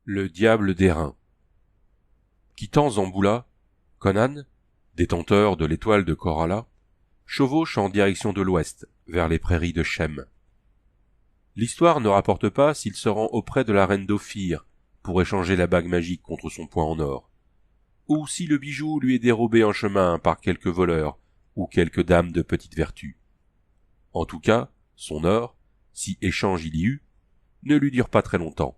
Le diable d'airain. Quittant Zamboula, Conan, détenteur de l'étoile de Coralla, chevauche en direction de l'ouest, vers les prairies de Shem. L'histoire ne rapporte pas s'il se rend auprès de la reine d'Ophir pour échanger la bague magique contre son poing en or, ou si le bijou lui est dérobé en chemin par quelque voleur ou quelque dame de petite vertu. En tout cas, son or, si échange il y eut, ne lui dure pas très longtemps.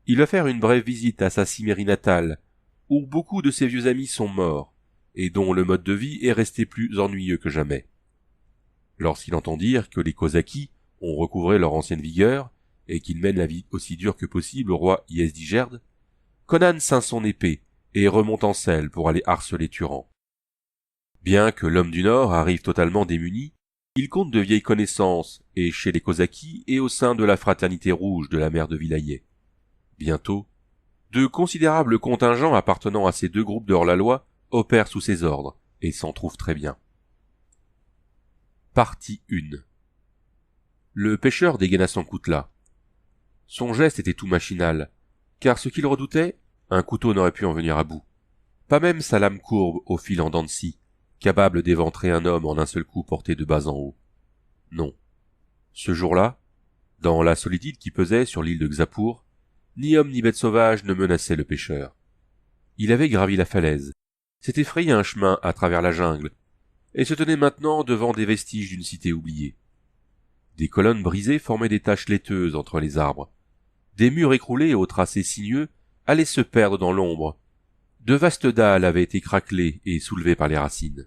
Il va faire une brève visite à sa Cimmérie natale, où beaucoup de ses vieux amis sont morts, et dont le mode de vie est resté plus ennuyeux que jamais. Lorsqu'il entend dire que les Kozakis ont recouvré leur ancienne vigueur, et qu'ils mènent la vie aussi dure que possible au roi Yezdigerd, Conan ceint son épée et remonte en selle pour aller harceler Turan. Bien que l'homme du Nord arrive totalement démuni, il compte de vieilles connaissances, et chez les Kozakis et au sein de la fraternité rouge de la mer de Vilayet. Bientôt, de considérables contingents appartenant à ces deux groupes de hors-la-loi opèrent sous ses ordres, et s'en trouvent très bien. Partie 1. Le pêcheur dégaina son coutelas. Son geste était tout machinal, car ce qu'il redoutait, un couteau n'aurait pu en venir à bout. Pas même sa lame courbe au fil en dents de scie, capable d'éventrer un homme en un seul coup porté de bas en haut. Non. Ce jour-là, dans la solitude qui pesait sur l'île de Xapour, ni homme ni bête sauvage ne menaçait le pêcheur. Il avait gravi la falaise, s'était frayé un chemin à travers la jungle, et se tenait maintenant devant des vestiges d'une cité oubliée. Des colonnes brisées formaient des taches laiteuses entre les arbres. Des murs écroulés au tracé sinueux allaient se perdre dans l'ombre. De vastes dalles avaient été craquelées et soulevées par les racines.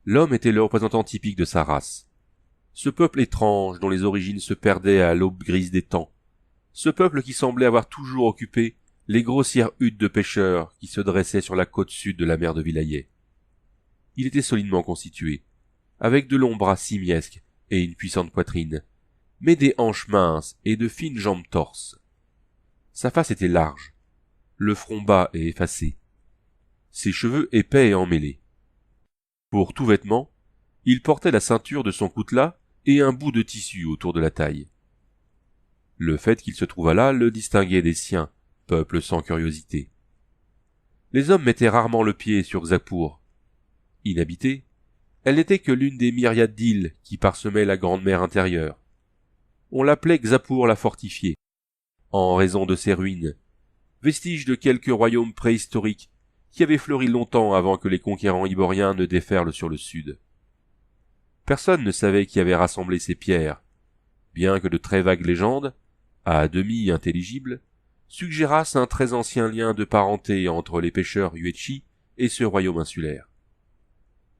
L'homme était le représentant typique de sa race. Ce peuple étrange dont les origines se perdaient à l'aube grise des temps. Ce peuple qui semblait avoir toujours occupé les grossières huttes de pêcheurs qui se dressaient sur la côte sud de la mer de Vilayet. Il était solidement constitué, avec de longs bras simiesques et une puissante poitrine, mais des hanches minces et de fines jambes torses. Sa face était large, le front bas et effacé, ses cheveux épais et emmêlés. Pour tout vêtement, il portait la ceinture de son coutelas et un bout de tissu autour de la taille. Le fait qu'il se trouvât là le distinguait des siens, peuple sans curiosité. Les hommes mettaient rarement le pied sur Xapour. Inhabitée, elle n'était que l'une des myriades d'îles qui parsemaient la grande mer intérieure. On l'appelait Xapour la fortifiée, en raison de ses ruines, vestiges de quelques royaumes préhistoriques qui avaient fleuri longtemps avant que les conquérants iboriens ne déferlent sur le sud. Personne ne savait qui avait rassemblé ces pierres, bien que de très vagues légendes, à demi intelligibles, suggérassent un très ancien lien de parenté entre les pêcheurs Yuetchi et ce royaume insulaire.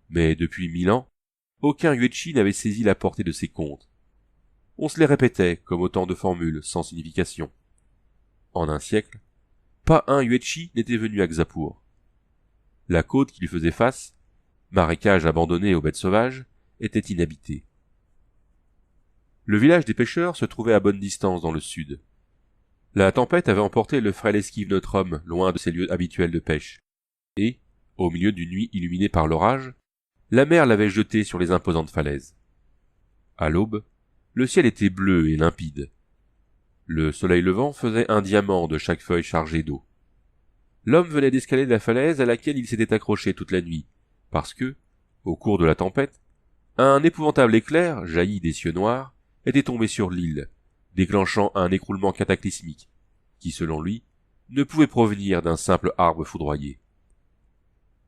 Mais depuis 1000 ans, aucun Yuetchi n'avait saisi la portée de ces contes. On se les répétait comme autant de formules sans signification. En un siècle, pas un Yuetchi n'était venu à Xapour. La côte qui lui faisait face, marécage abandonné aux bêtes sauvages, était inhabitée. Le village des pêcheurs se trouvait à bonne distance dans le sud. La tempête avait emporté le frêle esquive notre homme loin de ses lieux habituels de pêche, et, au milieu d'une nuit illuminée par l'orage, la mer l'avait jeté sur les imposantes falaises. À l'aube, le ciel était bleu et limpide. Le soleil levant faisait un diamant de chaque feuille chargée d'eau. L'homme venait d'escalader la falaise à laquelle il s'était accroché toute la nuit, parce que, au cours de la tempête, un épouvantable éclair, jailli des cieux noirs, était tombé sur l'île, déclenchant un écroulement cataclysmique, qui, selon lui, ne pouvait provenir d'un simple arbre foudroyé.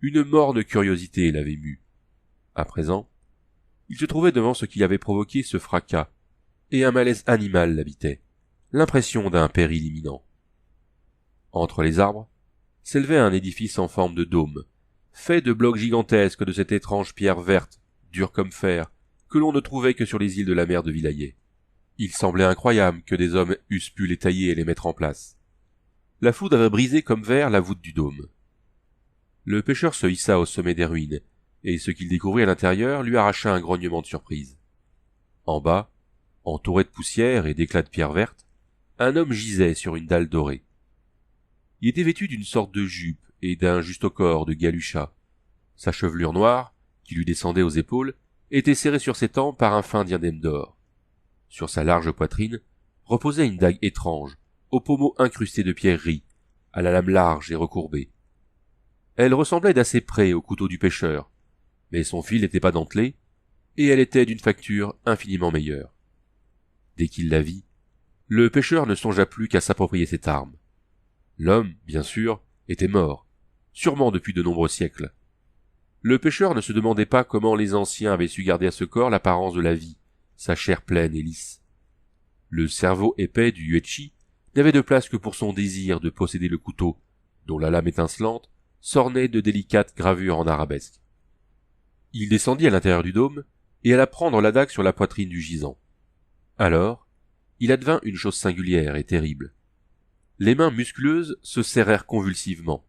Une morne curiosité l'avait mû. À présent, il se trouvait devant ce qui avait provoqué ce fracas, et un malaise animal l'habitait, l'impression d'un péril imminent. Entre les arbres, s'élevait un édifice en forme de dôme, fait de blocs gigantesques de cette étrange pierre verte, dure comme fer, que l'on ne trouvait que sur les îles de la mer de Vilayet. Il semblait incroyable que des hommes eussent pu les tailler et les mettre en place. La foudre avait brisé comme verre la voûte du dôme. Le pêcheur se hissa au sommet des ruines, et ce qu'il découvrit à l'intérieur lui arracha un grognement de surprise. En bas, entouré de poussière et d'éclats de pierre verte, un homme gisait sur une dalle dorée. Il était vêtu d'une sorte de jupe et d'un juste-au-corps de galucha. Sa chevelure noire, qui lui descendait aux épaules, était serrée sur ses tempes par un fin diadème d'or. Sur sa large poitrine reposait une dague étrange, aux pommeaux incrustés de pierreries, à la lame large et recourbée. Elle ressemblait d'assez près au couteau du pêcheur, mais son fil n'était pas dentelé, et elle était d'une facture infiniment meilleure. Dès qu'il la vit, le pêcheur ne songea plus qu'à s'approprier cette arme. L'homme, bien sûr, était mort, sûrement depuis de nombreux siècles. Le pêcheur ne se demandait pas comment les anciens avaient su garder à ce corps l'apparence de la vie, sa chair pleine et lisse. Le cerveau épais du Yuechi n'avait de place que pour son désir de posséder le couteau, dont la lame étincelante s'ornait de délicates gravures en arabesque. Il descendit à l'intérieur du dôme et alla prendre la dague sur la poitrine du gisant. Alors, il advint une chose singulière et terrible. Les mains musculeuses se serrèrent convulsivement.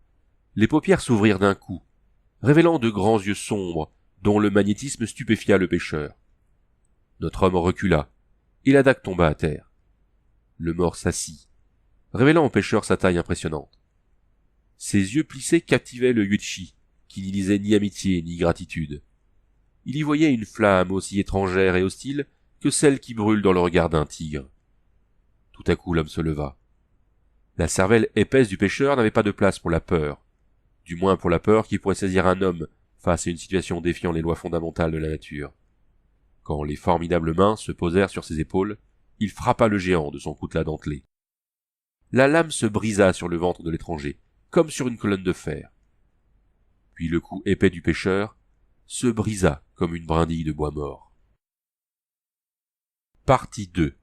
Les paupières s'ouvrirent d'un coup, révélant de grands yeux sombres dont le magnétisme stupéfia le pêcheur. Notre homme recula, et la dague tomba à terre. Le mort s'assit, révélant au pêcheur sa taille impressionnante. Ses yeux plissés captivaient le Yuechi, qui n'y lisait ni amitié ni gratitude. Il y voyait une flamme aussi étrangère et hostile que celle qui brûle dans le regard d'un tigre. Tout à coup l'homme se leva. La cervelle épaisse du pêcheur n'avait pas de place pour la peur, du moins pour la peur qui pourrait saisir un homme face à une situation défiant les lois fondamentales de la nature. Quand les formidables mains se posèrent sur ses épaules, il frappa le géant de son coutelas dentelé. La lame se brisa sur le ventre de l'étranger, comme sur une colonne de fer. Puis le cou épais du pêcheur se brisa comme une brindille de bois mort. Partie 2.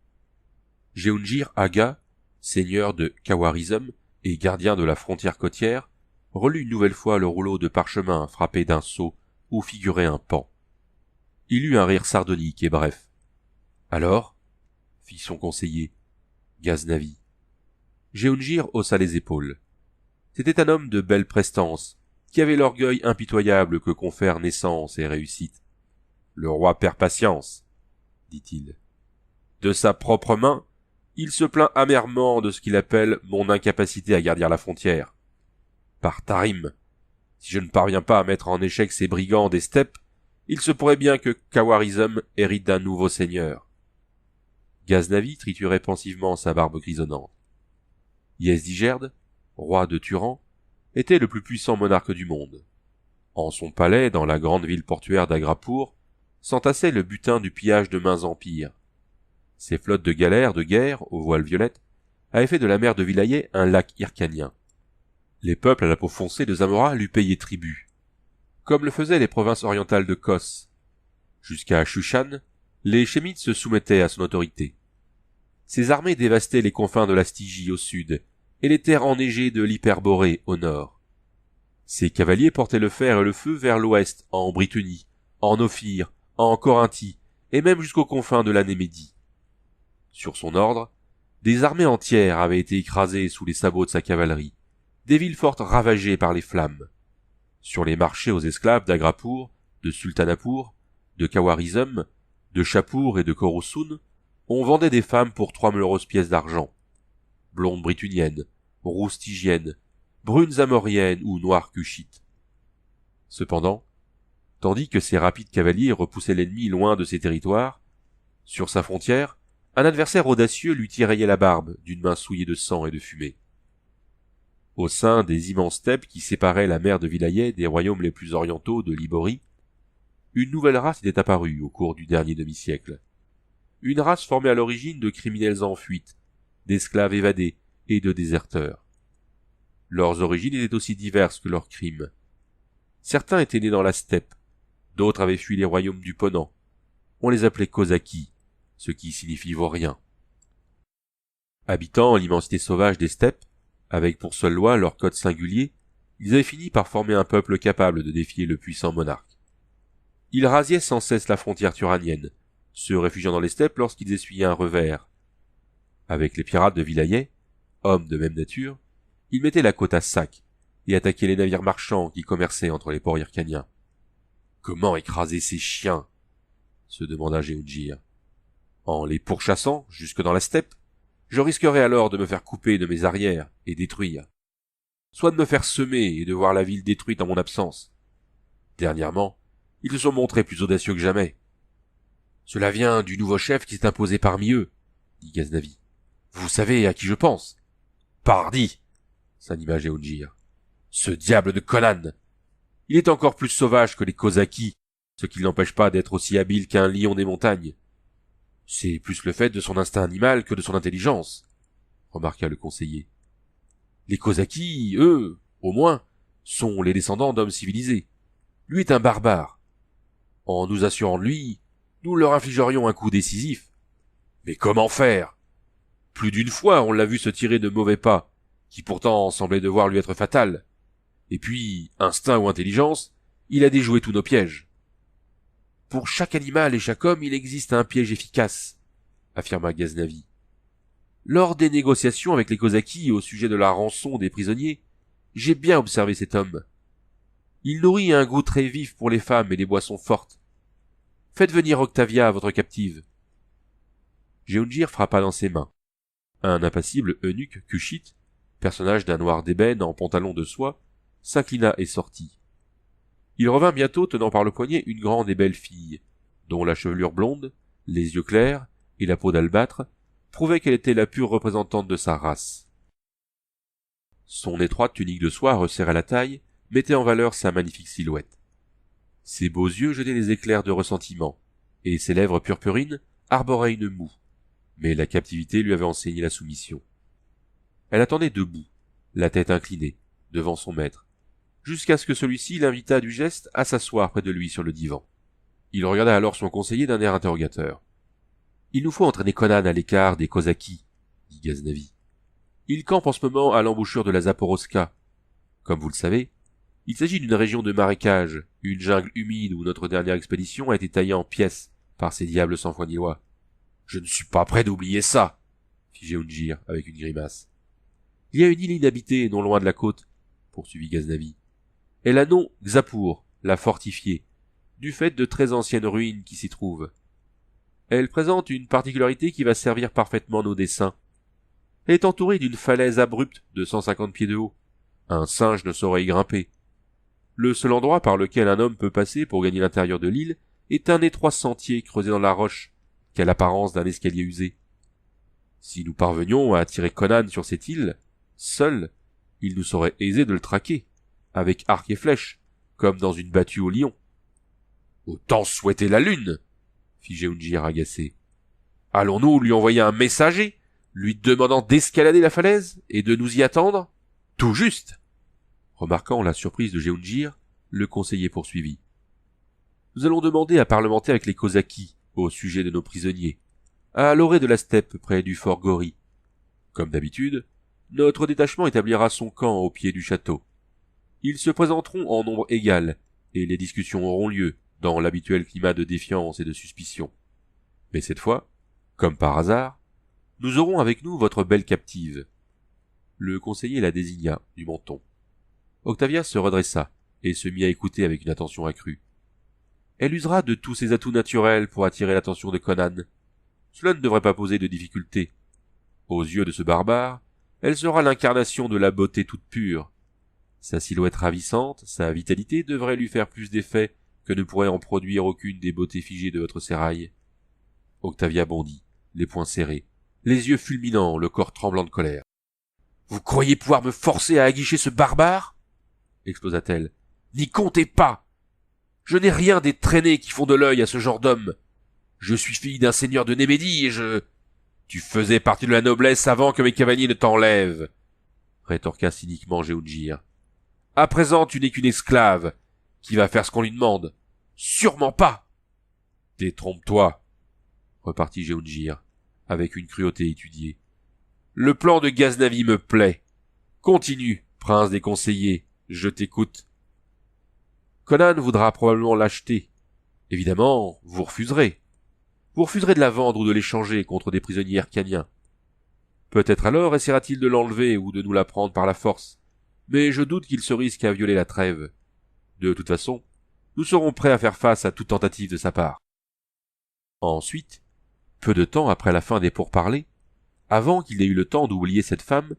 Jeonjir Aga, seigneur de Kawarizm et gardien de la frontière côtière, relut une nouvelle fois le rouleau de parchemin frappé d'un sceau où figurait un pan. Il eut un rire sardonique et bref. « Alors ?» fit son conseiller, Ghaznavi. Jeonjir haussa les épaules. C'était un homme de belle prestance, qui avait l'orgueil impitoyable que confèrent naissance et réussite. « Le roi perd patience, » dit-il. « De sa propre main, il se plaint amèrement de ce qu'il appelle mon incapacité à garder la frontière. Par Tarim, si je ne parviens pas à mettre en échec ces brigands des steppes, il se pourrait bien que Kawarizm hérite d'un nouveau seigneur. » Ghaznavi triturait pensivement sa barbe grisonnante. Yezdigerd, roi de Turan, était le plus puissant monarque du monde. En son palais, dans la grande ville portuaire d'Agrapour, s'entassait le butin du pillage de mains empires. Ses flottes de galères de guerre, aux voiles violettes, avaient fait de la mer de Vilayet un lac hircanien. Les peuples à la peau foncée de Zamora lui payaient tribut, comme le faisaient les provinces orientales de Kos. Jusqu'à Shushan, les Chémites se soumettaient à son autorité. Ses armées dévastaient les confins de la Stygie au sud et les terres enneigées de l'Hyperborée au nord. Ses cavaliers portaient le fer et le feu vers l'ouest, en Britannie, en Ophir, en Corinthie et même jusqu'aux confins de la Némédie. Sur son ordre, des armées entières avaient été écrasées sous les sabots de sa cavalerie, des villes fortes ravagées par les flammes. Sur les marchés aux esclaves d'Agrapour, de Sultanapur, de Kawarizm, de Shapur et de Khorusun, on vendait des femmes pour 3 malheureuses pièces d'argent. Blondes brituniennes, rousses stygiennes, brunes amoriennes ou noires cuchites. Cependant, tandis que ses rapides cavaliers repoussaient l'ennemi loin de ses territoires, sur sa frontière, un adversaire audacieux lui tiraillait la barbe d'une main souillée de sang et de fumée. Au sein des immenses steppes qui séparaient la mer de Vilayet des royaumes les plus orientaux de l'Iborie, une nouvelle race était apparue au cours du dernier demi-siècle. Une race formée à l'origine de criminels en fuite, d'esclaves évadés et de déserteurs. Leurs origines étaient aussi diverses que leurs crimes. Certains étaient nés dans la steppe, d'autres avaient fui les royaumes du Ponant. On les appelait Kozaki, ce qui signifie vaurien. Habitant l'immensité sauvage des steppes, avec pour seule loi leur code singulier, ils avaient fini par former un peuple capable de défier le puissant monarque. Ils rasiaient sans cesse la frontière turanienne, se réfugiant dans les steppes lorsqu'ils essuyaient un revers. Avec les pirates de Vilayet, hommes de même nature, ils mettaient la côte à sac et attaquaient les navires marchands qui commerçaient entre les ports hircaniens. « Comment écraser ces chiens ?» se demanda Jeonjir. « En les pourchassant jusque dans la steppe, je risquerais alors de me faire couper de mes arrières et détruire. Soit de me faire semer et de voir la ville détruite en mon absence. Dernièrement, ils se sont montrés plus audacieux que jamais. Cela vient du nouveau chef qui s'est imposé parmi eux, dit Ghaznavi. Vous savez à qui je pense. Pardi! S'anima Géoungir. Ce diable de Conan! Il est encore plus sauvage que les Kozaki, ce qui ne l'empêche pas d'être aussi habile qu'un lion des montagnes. C'est plus le fait de son instinct animal que de son intelligence, remarqua le conseiller. Les Kozaki, eux, au moins, sont les descendants d'hommes civilisés. Lui est un barbare. En nous assurant de lui, nous leur infligerions un coup décisif. Mais comment faire? Plus d'une fois on l'a vu se tirer de mauvais pas, qui pourtant semblaient devoir lui être fatals. Et puis, instinct ou intelligence, il a déjoué tous nos pièges. Pour chaque animal et chaque homme, il existe un piège efficace, affirma Ghaznavi. Lors des négociations avec les Kozaki au sujet de la rançon des prisonniers, j'ai bien observé cet homme. Il nourrit un goût très vif pour les femmes et les boissons fortes. Faites venir Octavia, votre captive. Géoungir frappa dans ses mains. Un impassible eunuque Kushite, personnage d'un noir d'ébène en pantalon de soie, s'inclina et sortit. Il revint bientôt tenant par le poignet une grande et belle fille, dont la chevelure blonde, les yeux clairs et la peau d'albâtre prouvaient qu'elle était la pure représentante de sa race. Son étroite tunique de soie resserrée à la taille mettait en valeur sa magnifique silhouette. Ses beaux yeux jetaient des éclairs de ressentiment, et ses lèvres purpurines arboraient une moue, mais la captivité lui avait enseigné la soumission. Elle attendait debout, la tête inclinée, devant son maître, jusqu'à ce que celui-ci l'invitât du geste à s'asseoir près de lui sur le divan. Il regarda alors son conseiller d'un air interrogateur. « Il nous faut entraîner Conan à l'écart des Kozaki, » dit Ghaznavi. « Il campe en ce moment à l'embouchure de la Zaporoska. Comme vous le savez, il s'agit d'une région de marécage, une jungle humide où notre dernière expédition a été taillée en pièces par ces diables sans foi ni loi. »« Je ne suis pas prêt d'oublier ça, » fit Géoungir avec une grimace. « Il y a une île inhabitée non loin de la côte, » poursuivit Ghaznavi. « Elle a nom Xapour, la fortifiée, du fait de très anciennes ruines qui s'y trouvent. Elle présente une particularité qui va servir parfaitement nos desseins. Elle est entourée d'une falaise abrupte de 150 pieds de haut. Un singe ne saurait y grimper. Le seul endroit par lequel un homme peut passer pour gagner l'intérieur de l'île est un étroit sentier creusé dans la roche, qui a l'apparence d'un escalier usé. Si nous parvenions à attirer Conan sur cette île, seul, il nous serait aisé de le traquer, avec arc et flèche, comme dans une battue au lion. »« Autant souhaiter la lune !» fit Géoungir agacé. « Allons-nous lui envoyer un messager, lui demandant d'escalader la falaise et de nous y attendre ? Tout juste !» Remarquant la surprise de Géoungir, le conseiller poursuivit. « Nous allons demander à parlementer avec les Kozaki au sujet de nos prisonniers, à l'orée de la steppe près du fort Gori. Comme d'habitude, notre détachement établira son camp au pied du château. Ils se présenteront en nombre égal, et les discussions auront lieu dans l'habituel climat de défiance et de suspicion. Mais cette fois, comme par hasard, nous aurons avec nous votre belle captive. » Le conseiller la désigna du menton. Octavia se redressa et se mit à écouter avec une attention accrue. Elle usera de tous ses atouts naturels pour attirer l'attention de Conan. Cela ne devrait pas poser de difficulté. Aux yeux de ce barbare, elle sera l'incarnation de la beauté toute pure. Sa silhouette ravissante, sa vitalité devraient lui faire plus d'effet que ne pourrait en produire aucune des beautés figées de votre sérail. Octavia bondit, les poings serrés, les yeux fulminants, le corps tremblant de colère. « Vous croyez pouvoir me forcer à aguicher ce barbare ?» explosa-t-elle. « N'y comptez pas! Je n'ai rien des traînées qui font de l'œil à ce genre d'homme. Je suis fille d'un seigneur de Némédie et je... »« Tu faisais partie de la noblesse avant que mes cavaliers ne t'enlèvent !» rétorqua cyniquement Géoungir. « À présent, tu n'es qu'une esclave, qui va faire ce qu'on lui demande. Sûrement pas !»« Détrompe-toi !» repartit Géoungir, avec une cruauté étudiée. « Le plan de Ghaznavi me plaît. Continue, prince des conseillers, je t'écoute. Conan voudra probablement l'acheter. Évidemment, vous refuserez. Vous refuserez de la vendre ou de l'échanger contre des prisonniers hercaniens. Peut-être alors essaiera-t-il de l'enlever ou de nous la prendre par la force, mais je doute qu'il se risque à violer la trêve. De toute façon, nous serons prêts à faire face à toute tentative de sa part. » Ensuite, peu de temps après la fin des pourparlers, avant qu'il ait eu le temps d'oublier cette femme,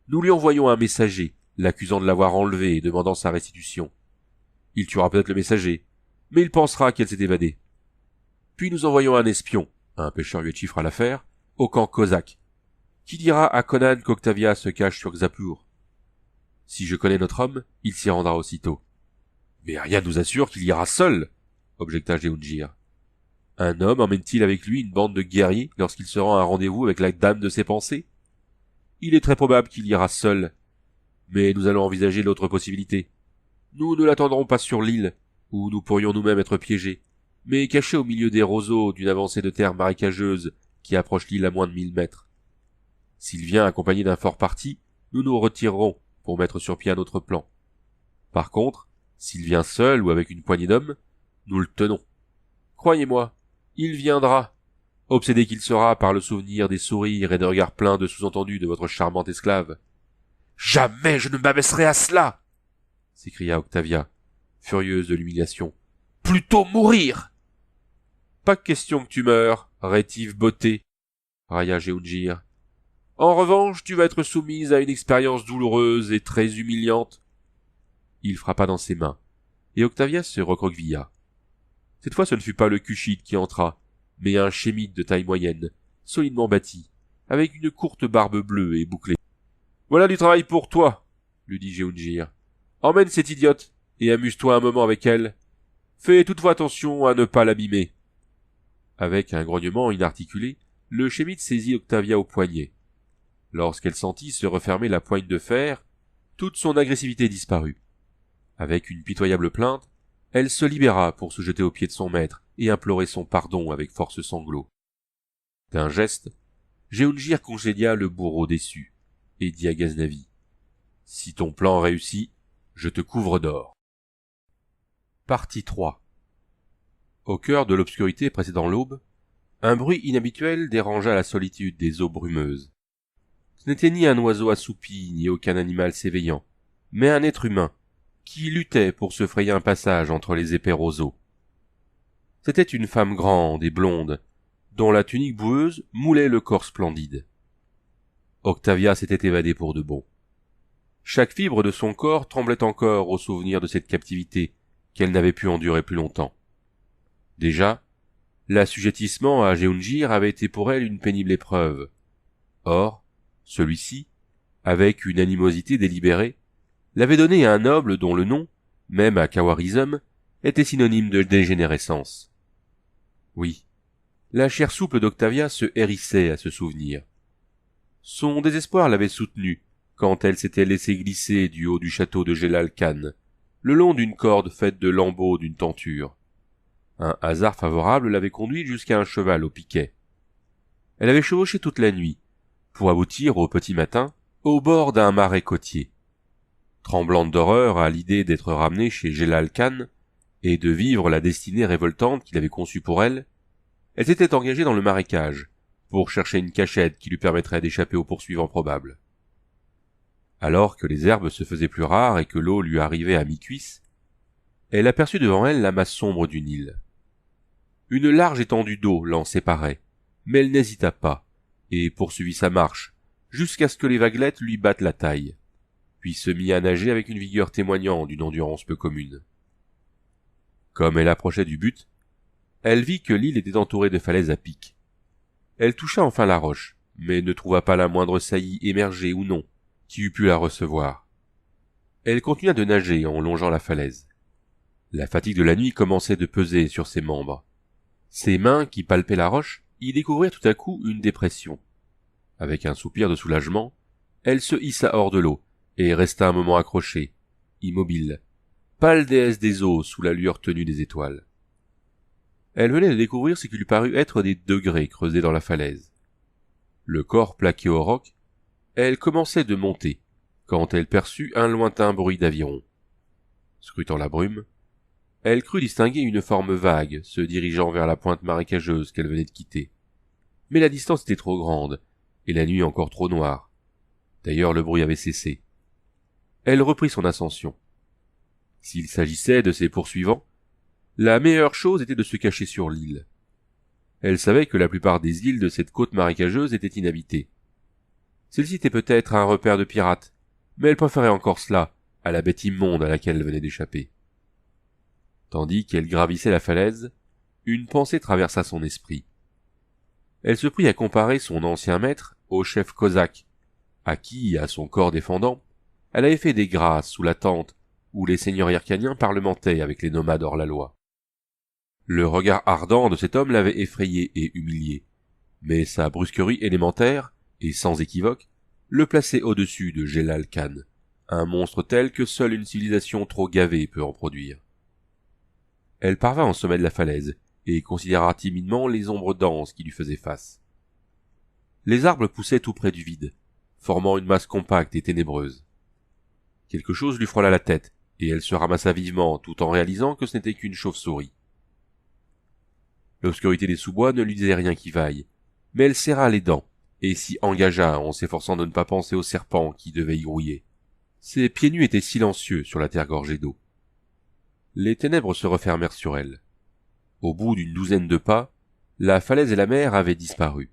nous lui envoyons un messager, l'accusant de l'avoir enlevée et demandant sa restitution. Il tuera peut-être le messager, mais il pensera qu'elle s'est évadée. Puis nous envoyons un espion, un pêcheur lui chiffre à l'affaire, au camp cosaque. Qui dira à Conan qu'Octavia se cache sur Xapur? Si je connais notre homme, il s'y rendra aussitôt. Mais rien nous assure qu'il ira seul, objecta Jehungir. Un homme emmène-t-il avec lui une bande de guerriers lorsqu'il se rend à un rendez-vous avec la dame de ses pensées? Il est très probable qu'il ira seul, mais nous allons envisager l'autre possibilité. Nous ne l'attendrons pas sur l'île, où nous pourrions nous-mêmes être piégés, mais cachés au milieu des roseaux d'une avancée de terre marécageuse qui approche l'île à moins de 1000 mètres. S'il vient accompagné d'un fort parti, nous nous retirerons pour mettre sur pied un autre plan. Par contre, s'il vient seul ou avec une poignée d'hommes, nous le tenons. Croyez-moi, il viendra, obsédé qu'il sera par le souvenir des sourires et des regards pleins de sous-entendus de votre charmante esclave. « Jamais je ne m'abaisserai à cela !» s'écria Octavia, furieuse de l'humiliation. « Plutôt mourir !»« Pas question que tu meures, rétive beauté, » railla Jehungir. « En revanche, tu vas être soumise à une expérience douloureuse et très humiliante. » Il frappa dans ses mains, et Octavia se recroquevilla. Cette fois, ce ne fut pas le Kushite qui entra, mais un Shémite de taille moyenne, solidement bâti, avec une courte barbe bleue et bouclée. « Voilà du travail pour toi, » lui dit Jehungir. « Emmène cette idiote, et amuse-toi un moment avec elle. Fais toutefois attention à ne pas l'abîmer. » Avec un grognement inarticulé, le Shémite saisit Octavia au poignet. Lorsqu'elle sentit se refermer la poigne de fer, toute son agressivité disparut. Avec une pitoyable plainte, elle se libéra pour se jeter aux pieds de son maître et implorer son pardon avec force sanglots. D'un geste, Jehungir congédia le bourreau déçu et dit à Ghaznavi: « Si ton plan réussit, je te couvre d'or. » Partie 3. Au cœur de l'obscurité précédant l'aube, un bruit inhabituel dérangea la solitude des eaux brumeuses. Ce n'était ni un oiseau assoupi, ni aucun animal s'éveillant, mais un être humain, qui luttait pour se frayer un passage entre les épais roseaux. C'était une femme grande et blonde, dont la tunique boueuse moulait le corps splendide. Octavia s'était évadée pour de bon. Chaque fibre de son corps tremblait encore au souvenir de cette captivité qu'elle n'avait pu endurer plus longtemps. Déjà, l'assujettissement à Jehungir avait été pour elle une pénible épreuve. Or, celui-ci, avec une animosité délibérée, l'avait donné à un noble dont le nom, même à Kawarizm, était synonyme de dégénérescence. Oui, la chair souple d'Octavia se hérissait à ce souvenir. Son désespoir l'avait soutenue quand elle s'était laissée glisser du haut du château de Jelal Khan, le long d'une corde faite de lambeaux d'une tenture. Un hasard favorable l'avait conduite jusqu'à un cheval au piquet. Elle avait chevauché toute la nuit, pour aboutir au petit matin au bord d'un marais côtier. Tremblante d'horreur à l'idée d'être ramenée chez Jelal Khan et de vivre la destinée révoltante qu'il avait conçue pour elle, elle s'était engagée dans le marécage pour chercher une cachette qui lui permettrait d'échapper aux poursuivants probables. Alors que les herbes se faisaient plus rares et que l'eau lui arrivait à mi-cuisse, elle aperçut devant elle la masse sombre d'une île. Une large étendue d'eau l'en séparait, mais elle n'hésita pas et poursuivit sa marche jusqu'à ce que les vaguelettes lui battent la taille, puis se mit à nager avec une vigueur témoignant d'une endurance peu commune. Comme elle approchait du but, elle vit que l'île était entourée de falaises à pic. Elle toucha enfin la roche, mais ne trouva pas la moindre saillie émergée ou non qui eût pu la recevoir. Elle continua de nager en longeant la falaise. La fatigue de la nuit commençait de peser sur ses membres. Ses mains, qui palpaient la roche, y découvrirent tout à coup une dépression. Avec un soupir de soulagement, elle se hissa hors de l'eau et resta un moment accrochée, immobile, pâle déesse des eaux sous la lueur tenue des étoiles. Elle venait de découvrir ce qui lui parut être des degrés creusés dans la falaise. Le corps plaqué au roc, elle commençait de monter, quand elle perçut un lointain bruit d'aviron. Scrutant la brume, elle crut distinguer une forme vague se dirigeant vers la pointe marécageuse qu'elle venait de quitter. Mais la distance était trop grande, et la nuit encore trop noire. D'ailleurs, le bruit avait cessé. Elle reprit son ascension. S'il s'agissait de ses poursuivants, la meilleure chose était de se cacher sur l'île. Elle savait que la plupart des îles de cette côte marécageuse étaient inhabitées. Celle-ci était peut-être un repère de pirates, mais elle préférait encore cela à la bête immonde à laquelle elle venait d'échapper. Tandis qu'elle gravissait la falaise, une pensée traversa son esprit. Elle se prit à comparer son ancien maître au chef cosaque, à qui, à son corps défendant, elle avait fait des grâces sous la tente où les seigneurs hyrcaniens parlementaient avec les nomades hors la loi. Le regard ardent de cet homme l'avait effrayé et humilié, mais sa brusquerie élémentaire, et sans équivoque, le plaçait au-dessus de Jelal Khan, un monstre tel que seule une civilisation trop gavée peut en produire. Elle parvint au sommet de la falaise, et considéra timidement les ombres denses qui lui faisaient face. Les arbres poussaient tout près du vide, formant une masse compacte et ténébreuse. Quelque chose lui frôla la tête, et elle se ramassa vivement, tout en réalisant que ce n'était qu'une chauve-souris. L'obscurité des sous-bois ne lui disait rien qui vaille, mais elle serra les dents, et s'y engagea en s'efforçant de ne pas penser au serpent qui devait y grouiller. Ses pieds nus étaient silencieux sur la terre gorgée d'eau. Les ténèbres se refermèrent sur elle. Au bout d'une douzaine de pas, la falaise et la mer avaient disparu.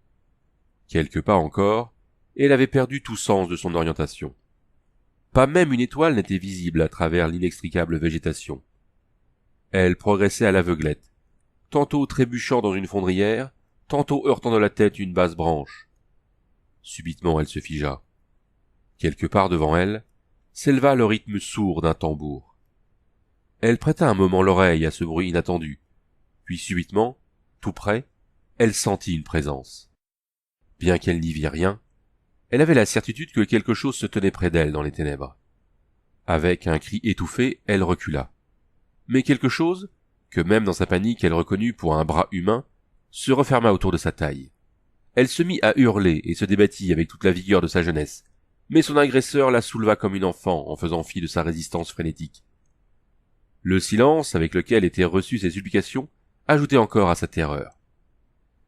Quelques pas encore, et elle avait perdu tout sens de son orientation. Pas même une étoile n'était visible à travers l'inextricable végétation. Elle progressait à l'aveuglette, tantôt trébuchant dans une fondrière, tantôt heurtant de la tête une basse branche. Subitement elle se figea. Quelque part devant elle, s'éleva le rythme sourd d'un tambour. Elle prêta un moment l'oreille à ce bruit inattendu, puis subitement, tout près, elle sentit une présence. Bien qu'elle n'y vît rien, elle avait la certitude que quelque chose se tenait près d'elle dans les ténèbres. Avec un cri étouffé, elle recula. Mais quelque chose, que même dans sa panique elle reconnut pour un bras humain, se referma autour de sa taille. Elle se mit à hurler et se débattit avec toute la vigueur de sa jeunesse, mais son agresseur la souleva comme une enfant en faisant fi de sa résistance frénétique. Le silence avec lequel étaient reçues ses supplications ajoutait encore à sa terreur.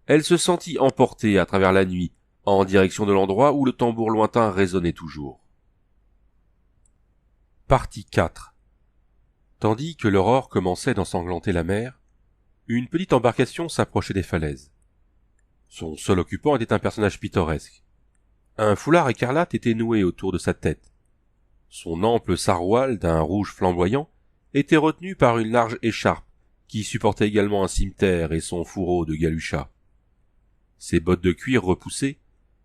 Elle se sentit emportée à travers la nuit, en direction de l'endroit où le tambour lointain résonnait toujours. Partie 4. Tandis que l'aurore commençait d'ensanglanter la mer, une petite embarcation s'approchait des falaises. Son seul occupant était un personnage pittoresque. Un foulard écarlate était noué autour de sa tête. Son ample saroual d'un rouge flamboyant était retenu par une large écharpe qui supportait également un cimeterre et son fourreau de galucha. Ses bottes de cuir repoussées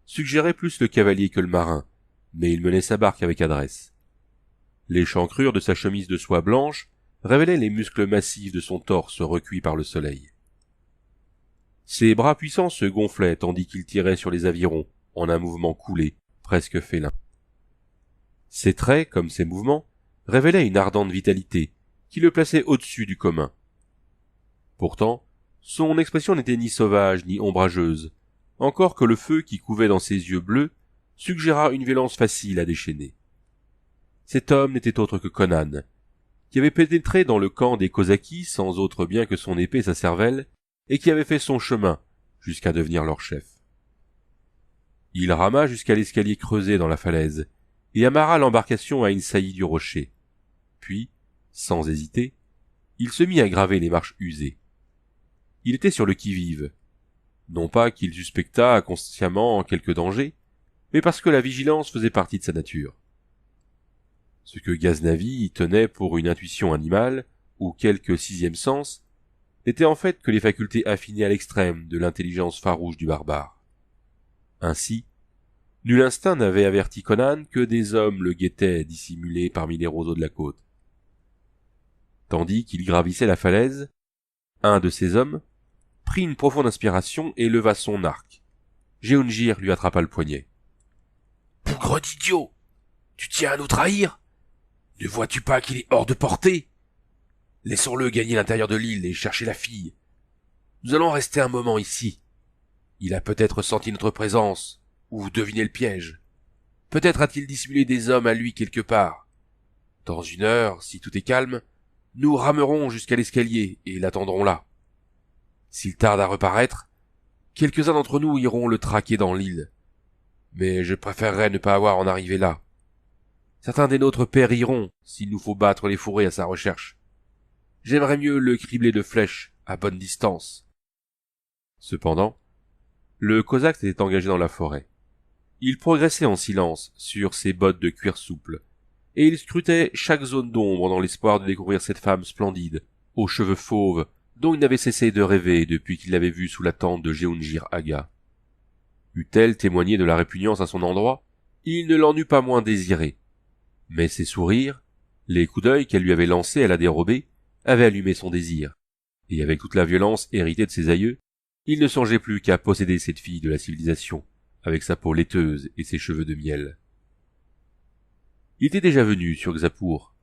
suggéraient plus le cavalier que le marin, mais il menait sa barque avec adresse. L'échancrure de sa chemise de soie blanche révélait les muscles massifs de son torse recuit par le soleil. Ses bras puissants se gonflaient tandis qu'il tirait sur les avirons en un mouvement coulé, presque félin. Ses traits, comme ses mouvements, révélaient une ardente vitalité qui le plaçait au-dessus du commun. Pourtant, son expression n'était ni sauvage ni ombrageuse, encore que le feu qui couvait dans ses yeux bleus suggéra une violence facile à déchaîner. Cet homme n'était autre que Conan, qui avait pénétré dans le camp des Cosaques sans autre bien que son épée et sa cervelle, et qui avait fait son chemin jusqu'à devenir leur chef. Il rama jusqu'à l'escalier creusé dans la falaise, et amarra l'embarcation à une saillie du rocher. Puis, sans hésiter, il se mit à graver les marches usées. Il était sur le qui-vive, non pas qu'il suspectât consciemment quelque danger, mais parce que la vigilance faisait partie de sa nature. Ce que Ghaznavi tenait pour une intuition animale, ou quelque sixième sens, n'était en fait que les facultés affinées à l'extrême de l'intelligence farouche du barbare. Ainsi, nul instinct n'avait averti Conan que des hommes le guettaient dissimulés parmi les roseaux de la côte. Tandis qu'il gravissait la falaise, un de ces hommes prit une profonde inspiration et leva son arc. Jehoungir lui attrapa le poignet. « Bougre d'idiot! Tu tiens à nous trahir? Ne vois-tu pas qu'il est hors de portée? Laissons-le gagner l'intérieur de l'île et chercher la fille. Nous allons rester un moment ici. Il a peut-être senti notre présence, ou deviné le piège. Peut-être a-t-il dissimulé des hommes à lui quelque part. Dans une heure, si tout est calme, nous ramerons jusqu'à l'escalier et l'attendrons là. S'il tarde à reparaître, quelques-uns d'entre nous iront le traquer dans l'île. Mais je préférerais ne pas avoir à en arriver là. Certains des nôtres périront s'il nous faut battre les fourrés à sa recherche. J'aimerais mieux le cribler de flèches à bonne distance. » Cependant, le Cosaque s'était engagé dans la forêt. Il progressait en silence sur ses bottes de cuir souple, et il scrutait chaque zone d'ombre dans l'espoir de découvrir cette femme splendide, aux cheveux fauves, dont il n'avait cessé de rêver depuis qu'il l'avait vue sous la tente de Jehoungir Aga. Eût-elle témoigné de la répugnance à son endroit, il ne l'en eût pas moins désiré. Mais ses sourires, les coups d'œil qu'elle lui avait lancés à la dérobée, avaient allumé son désir, et avec toute la violence héritée de ses aïeux, il ne songeait plus qu'à posséder cette fille de la civilisation, avec sa peau laiteuse et ses cheveux de miel. Il était déjà venu sur Xapur.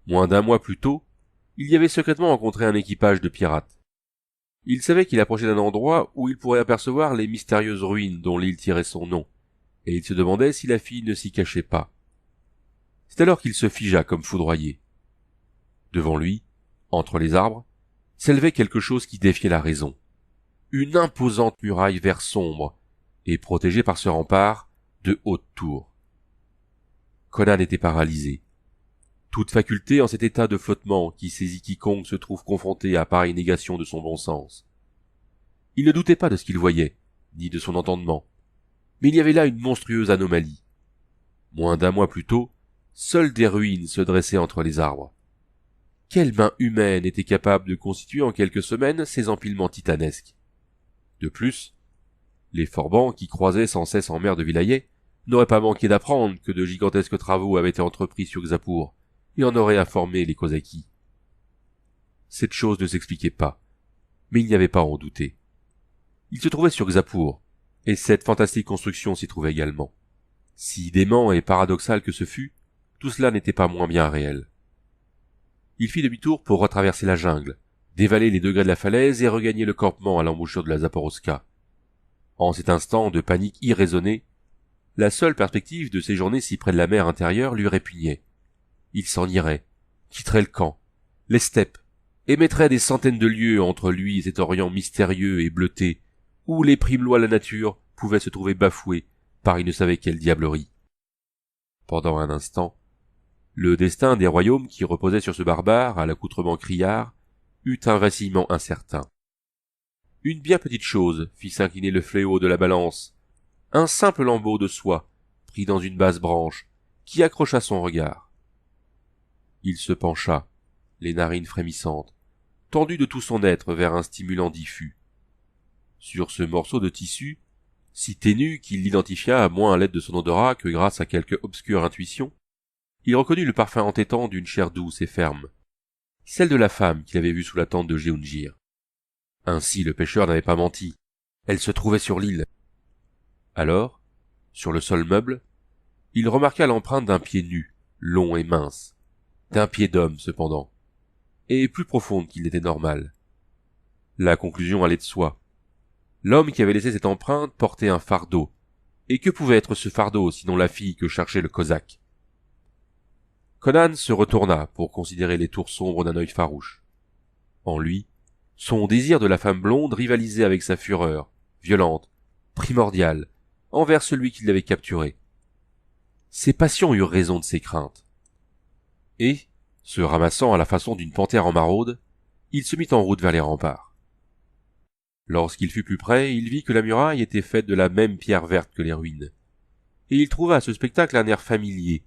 Moins d'un mois plus tôt, il y avait secrètement rencontré un équipage de pirates. Il savait qu'il approchait d'un endroit où il pourrait apercevoir les mystérieuses ruines dont l'île tirait son nom, et il se demandait si la fille ne s'y cachait pas. C'est alors qu'il se figea comme foudroyé. Devant lui, entre les arbres, s'élevait quelque chose qui défiait la raison. Une imposante muraille vert sombre, et protégée par ce rempart de hautes tours. Conan était paralysé. Toute faculté en cet état de flottement qui saisit quiconque se trouve confronté à pareille négation de son bon sens. Il ne doutait pas de ce qu'il voyait, ni de son entendement, mais il y avait là une monstrueuse anomalie. Moins d'un mois plus tôt, seules des ruines se dressaient entre les arbres. Quelle main humaine était capable de constituer en quelques semaines ces empilements titanesques? De plus, les forbans qui croisaient sans cesse en mer de Vilayet n'auraient pas manqué d'apprendre que de gigantesques travaux avaient été entrepris sur Xapur, et en auraient informé les Cosaques. Cette chose ne s'expliquait pas, mais il n'y avait pas à en douter. Il se trouvait sur Xapur, et cette fantastique construction s'y trouvait également. Si dément et paradoxal que ce fût, tout cela n'était pas moins bien réel. Il fit demi-tour pour retraverser la jungle, dévaler les degrés de la falaise et regagner le campement à l'embouchure de la Zaporoska. En cet instant de panique irraisonnée, la seule perspective de séjourner si près de la mer intérieure lui répugnait. Il s'en irait, quitterait le camp, les steppes, et mettrait des centaines de lieues entre lui et cet Orient mystérieux et bleuté, où les primes lois de la nature pouvaient se trouver bafouées par il ne savait quelle diablerie. Pendant un instant, le destin des royaumes qui reposaient sur ce barbare à l'accoutrement criard eut un vacillement incertain. Une bien petite chose fit s'incliner le fléau de la balance, un simple lambeau de soie pris dans une basse branche qui accrocha son regard. Il se pencha, les narines frémissantes, tendu de tout son être vers un stimulant diffus. Sur ce morceau de tissu, si ténu qu'il l'identifia moins à l'aide de son odorat que grâce à quelque obscure intuition, il reconnut le parfum entêtant d'une chair douce et ferme, celle de la femme qu'il avait vue sous la tente de Géoungir. Ainsi le pêcheur n'avait pas menti, elle se trouvait sur l'île. Alors, sur le sol meuble, il remarqua l'empreinte d'un pied nu, long et mince, d'un pied d'homme cependant, et plus profonde qu'il n'était normal. La conclusion allait de soi. L'homme qui avait laissé cette empreinte portait un fardeau, et que pouvait être ce fardeau sinon la fille que cherchait le Cosaque? Conan se retourna pour considérer les tours sombres d'un œil farouche. En lui, son désir de la femme blonde rivalisait avec sa fureur, violente, primordiale, envers celui qui l'avait capturé. Ses passions eurent raison de ses craintes. Et, se ramassant à la façon d'une panthère en maraude, il se mit en route vers les remparts. Lorsqu'il fut plus près, il vit que la muraille était faite de la même pierre verte que les ruines, et il trouva à ce spectacle un air familier,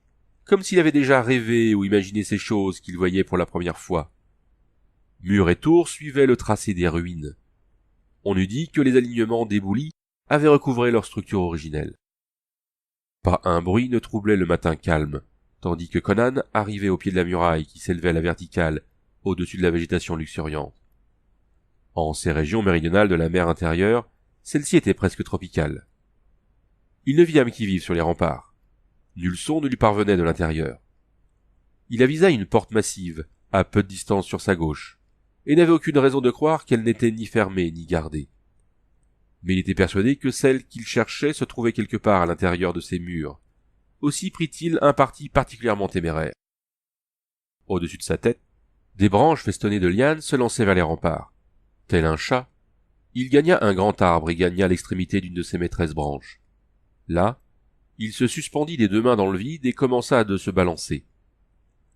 comme s'il avait déjà rêvé ou imaginé ces choses qu'il voyait pour la première fois. Murs et tours suivaient le tracé des ruines. On eût dit que les alignements d'éboulis avaient recouvré leur structure originelle. Pas un bruit ne troublait le matin calme, tandis que Conan arrivait au pied de la muraille qui s'élevait à la verticale, au-dessus de la végétation luxuriante. En ces régions méridionales de la mer intérieure, celle-ci était presque tropicale. Il ne vit âme qui vive sur les remparts. Nul son ne lui parvenait de l'intérieur. Il avisa une porte massive, à peu de distance sur sa gauche, et n'avait aucune raison de croire qu'elle n'était ni fermée ni gardée. Mais il était persuadé que celle qu'il cherchait se trouvait quelque part à l'intérieur de ces murs. Aussi prit-il un parti particulièrement téméraire. Au-dessus de sa tête, des branches festonnées de lianes se lançaient vers les remparts. Tel un chat, il gagna un grand arbre et gagna l'extrémité d'une de ses maîtresses branches. Là, il se suspendit des deux mains dans le vide et commença de se balancer.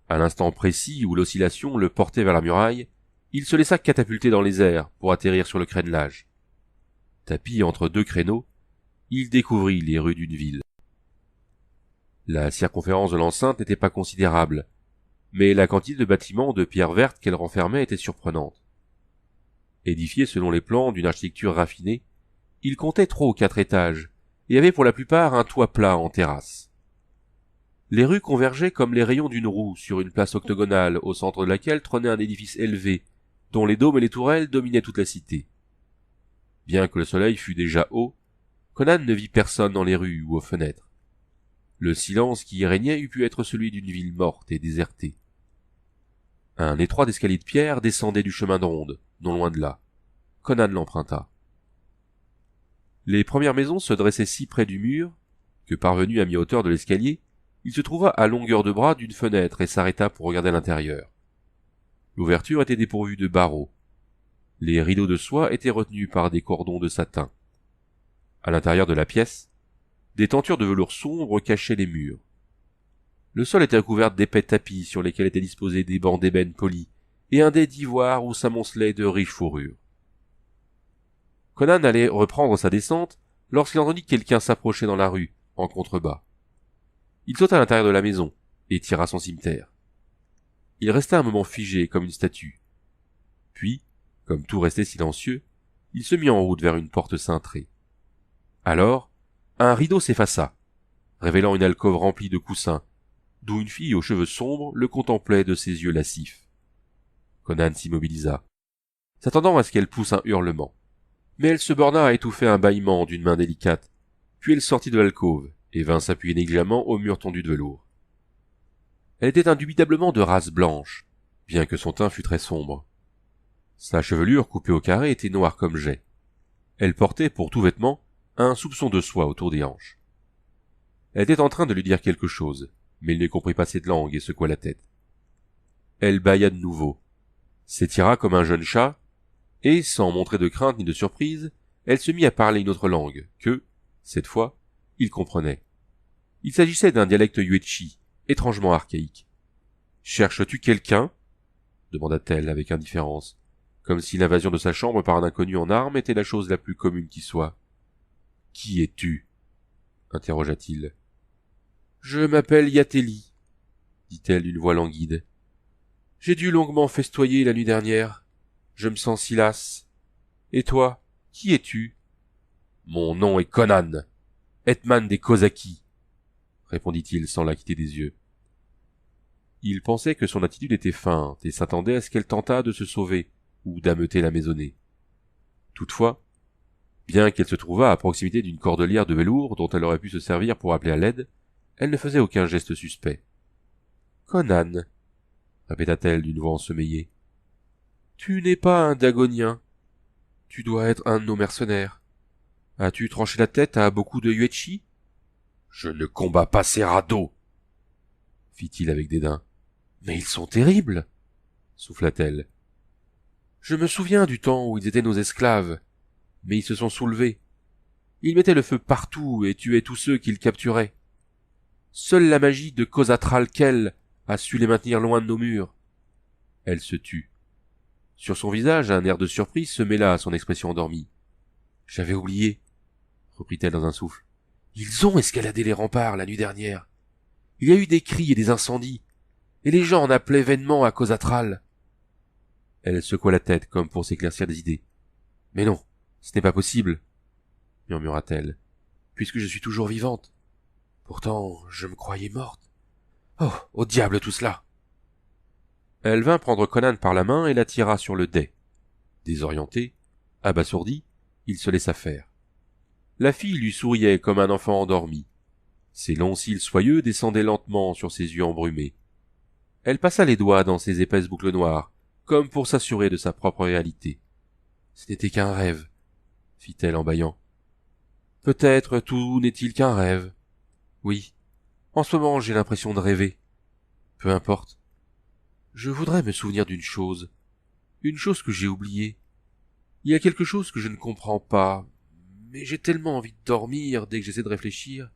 À l'instant précis où l'oscillation le portait vers la muraille, il se laissa catapulter dans les airs pour atterrir sur le crénelage. Tapi entre deux créneaux, il découvrit les rues d'une ville. La circonférence de l'enceinte n'était pas considérable, mais la quantité de bâtiments de pierre verte qu'elle renfermait était surprenante. Édifié selon les plans d'une architecture raffinée, il comptait 3 ou 4 étages, et avaient pour la plupart un toit plat en terrasse. Les rues convergeaient comme les rayons d'une roue sur une place octogonale au centre de laquelle trônait un édifice élevé, dont les dômes et les tourelles dominaient toute la cité. Bien que le soleil fût déjà haut, Conan ne vit personne dans les rues ou aux fenêtres. Le silence qui y régnait eût pu être celui d'une ville morte et désertée. Un étroit escalier de pierre descendait du chemin de ronde, non loin de là. Conan l'emprunta. Les premières maisons se dressaient si près du mur que, parvenu à mi-hauteur de l'escalier, il se trouva à longueur de bras d'une fenêtre et s'arrêta pour regarder l'intérieur. L'ouverture était dépourvue de barreaux. Les rideaux de soie étaient retenus par des cordons de satin. À l'intérieur de la pièce, des tentures de velours sombre cachaient les murs. Le sol était recouvert d'épais tapis sur lesquels étaient disposés des bancs d'ébène polis et un dais d'ivoire où s'amoncelaient de riches fourrures. Conan allait reprendre sa descente lorsqu'il entendit quelqu'un s'approcher dans la rue, en contrebas. Il sauta à l'intérieur de la maison et tira son cimeterre. Il resta un moment figé comme une statue. Puis, comme tout restait silencieux, il se mit en route vers une porte cintrée. Alors, un rideau s'effaça, révélant une alcôve remplie de coussins, d'où une fille aux cheveux sombres le contemplait de ses yeux lascifs. Conan s'immobilisa, s'attendant à ce qu'elle pousse un hurlement. Mais elle se borna à étouffer un bâillement d'une main délicate, puis elle sortit de l'alcôve et vint s'appuyer négligemment au mur tendu de velours. Elle était indubitablement de race blanche, bien que son teint fût très sombre. Sa chevelure coupée au carré était noire comme jais. Elle portait, pour tout vêtement, un soupçon de soie autour des hanches. Elle était en train de lui dire quelque chose, mais il ne comprit pas cette langue et secoua la tête. Elle bâilla de nouveau, s'étira comme un jeune chat, et, sans montrer de crainte ni de surprise, elle se mit à parler une autre langue, que, cette fois, il comprenait. Il s'agissait d'un dialecte yuetchi, étrangement archaïque. « Cherches-tu quelqu'un » demanda-t-elle avec indifférence, comme si l'invasion de sa chambre par un inconnu en armes était la chose la plus commune qui soit. « Qui es-tu » interrogea-t-il. « Je m'appelle Yateli, » dit-elle d'une voix languide. « J'ai dû longuement festoyer la nuit dernière. Je me sens si lasse. Et toi, qui es-tu » ? « Mon nom est Conan, Hetman des Kozaki, » répondit-il sans la quitter des yeux. Il pensait que son attitude était feinte et s'attendait à ce qu'elle tentât de se sauver ou d'ameuter la maisonnée. Toutefois, bien qu'elle se trouvât à proximité d'une cordelière de velours dont elle aurait pu se servir pour appeler à l'aide, elle ne faisait aucun geste suspect. « Conan, » répéta-t-elle d'une voix ensommeillée, « tu n'es pas un Dagonien. Tu dois être un de nos mercenaires. As-tu tranché la tête à beaucoup de yuetchi ?»« Je ne combats pas ces radeaux, » fit-il avec dédain. « Mais ils sont terribles, » souffla-t-elle. « Je me souviens du temps où ils étaient nos esclaves, mais ils se sont soulevés. Ils mettaient le feu partout et tuaient tous ceux qu'ils capturaient. Seule la magie de Khosatral Kel a su les maintenir loin de nos murs. » Elle se tut. Sur son visage, un air de surprise se mêla à son expression endormie. « J'avais oublié, » reprit-elle dans un souffle. « Ils ont escaladé les remparts la nuit dernière. Il y a eu des cris et des incendies, et les gens en appelaient vainement à Khosatral. » Elle secoua la tête comme pour s'éclaircir des idées. « Mais non, ce n'est pas possible, » murmura-t-elle, « puisque je suis toujours vivante. Pourtant, je me croyais morte. Oh, au diable tout cela !» Elle vint prendre Conan par la main et l'attira sur le dais. Désorienté, abasourdi, il se laissa faire. La fille lui souriait comme un enfant endormi. Ses longs cils soyeux descendaient lentement sur ses yeux embrumés. Elle passa les doigts dans ses épaisses boucles noires, comme pour s'assurer de sa propre réalité. « Ce n'était qu'un rêve, » fit-elle en bâillant. « Peut-être tout n'est-il qu'un rêve. Oui, en ce moment j'ai l'impression de rêver. Peu importe. Je voudrais me souvenir d'une chose que j'ai oubliée. Il y a quelque chose que je ne comprends pas, mais j'ai tellement envie de dormir dès que j'essaie de réfléchir.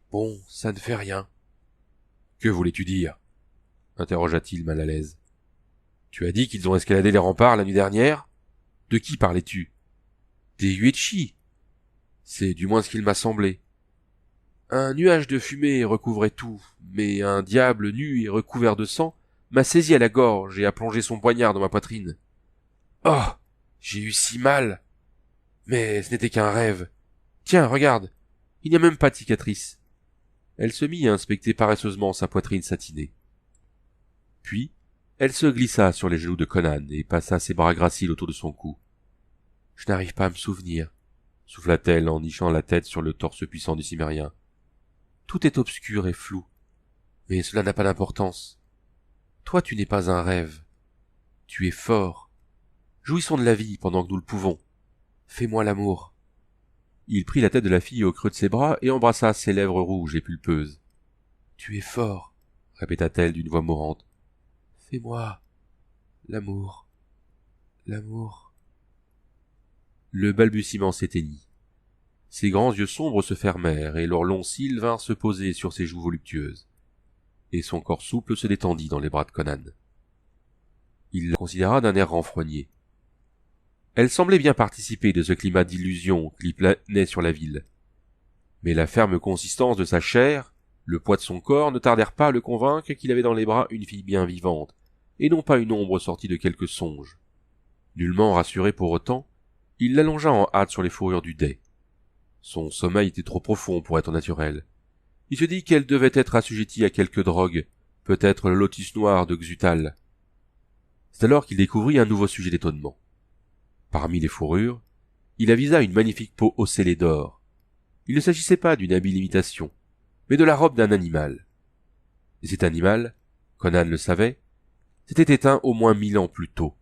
Bon, ça ne fait rien. »« Que voulais-tu dire » interrogea-t-il mal à l'aise. « Tu as dit qu'ils ont escaladé les remparts la nuit dernière ? De qui parlais-tu ? » ?»« Des yuetchi. C'est du moins ce qu'il m'a semblé. Un nuage de fumée recouvrait tout, mais un diable nu et recouvert de sang m'a saisi à la gorge et a plongé son poignard dans ma poitrine. Oh, j'ai eu si mal. Mais ce n'était qu'un rêve. Tiens, regarde, Il n'y a même pas de cicatrice. Elle se mit à inspecter paresseusement sa poitrine satinée. Puis, elle se glissa sur les genoux de Conan et passa ses bras graciles autour de son cou. « Je n'arrive pas à me souvenir, » souffla-t-elle en nichant la tête sur le torse puissant du Cimmérien. « Tout est obscur et flou, mais cela n'a pas d'importance. Toi, tu n'es pas un rêve. Tu es fort. Jouissons de la vie pendant que nous le pouvons. Fais-moi l'amour. » Il prit la tête de la fille au creux de ses bras et embrassa ses lèvres rouges et pulpeuses. « Tu es fort, » répéta-t-elle d'une voix mourante. « Fais-moi l'amour, l'amour. » Le balbutiement s'éteignit. Ses grands yeux sombres se fermèrent et leurs longs cils vinrent se poser sur ses joues voluptueuses. Et son corps souple se détendit dans les bras de Conan. Il la considéra d'un air renfrogné. Elle semblait bien participer de ce climat d'illusion qui planait sur la ville. Mais la ferme consistance de sa chair, le poids de son corps ne tardèrent pas à le convaincre qu'il avait dans les bras une fille bien vivante, et non pas une ombre sortie de quelque songe. Nullement rassuré pour autant, il l'allongea en hâte sur les fourrures du dais. Son sommeil était trop profond pour être naturel. Il se dit qu'elle devait être assujettie à quelque drogue, peut-être le lotus noir de Xutal. C'est alors qu'il découvrit un nouveau sujet d'étonnement. Parmi les fourrures, il avisa une magnifique peau ocellée d'or. Il ne s'agissait pas d'une habile imitation, mais de la robe d'un animal. Et cet animal, Conan le savait, s'était éteint au moins 1000 ans plus tôt.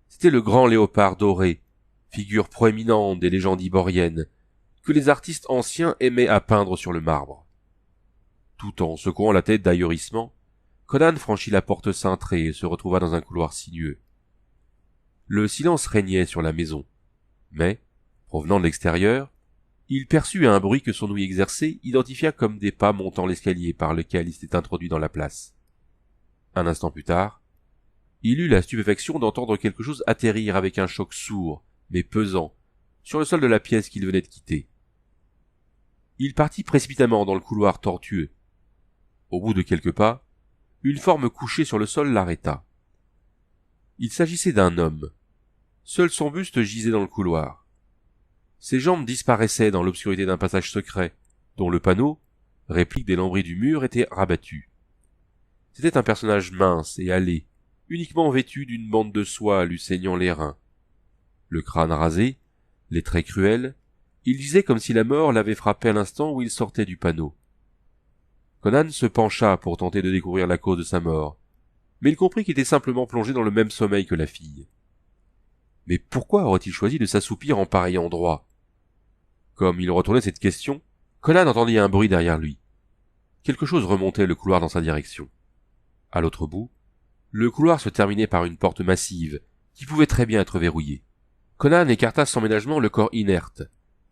C'était le grand léopard doré, figure proéminente des légendes iboriennes, que les artistes anciens aimaient à peindre sur le marbre. Tout en secouant la tête d'ahurissement, Conan franchit la porte cintrée et se retrouva dans un couloir sinueux. Le silence régnait sur la maison, mais, provenant de l'extérieur, il perçut un bruit que son ouïe exercée identifia comme des pas montant l'escalier par lequel il s'était introduit dans la place. Un instant plus tard, il eut la stupéfaction d'entendre quelque chose atterrir avec un choc sourd, mais pesant, sur le sol de la pièce qu'il venait de quitter. Il partit précipitamment dans le couloir tortueux. Au bout de quelques pas, une forme couchée sur le sol l'arrêta. Il s'agissait d'un homme. Seul son buste gisait dans le couloir. Ses jambes disparaissaient dans l'obscurité d'un passage secret, dont le panneau, réplique des lambris du mur, était rabattu. C'était un personnage mince et hâlé, uniquement vêtu d'une bande de soie lui saignant les reins. Le crâne rasé, les traits cruels, il disait comme si la mort l'avait frappé à l'instant où il sortait du panneau. Conan se pencha pour tenter de découvrir la cause de sa mort, mais il comprit qu'il était simplement plongé dans le même sommeil que la fille. Mais pourquoi aurait-il choisi de s'assoupir en pareil endroit? Comme il retournait cette question, Conan entendit un bruit derrière lui. Quelque chose remontait le couloir dans sa direction. À l'autre bout, le couloir se terminait par une porte massive, qui pouvait très bien être verrouillée. Conan écarta sans ménagement le corps inerte,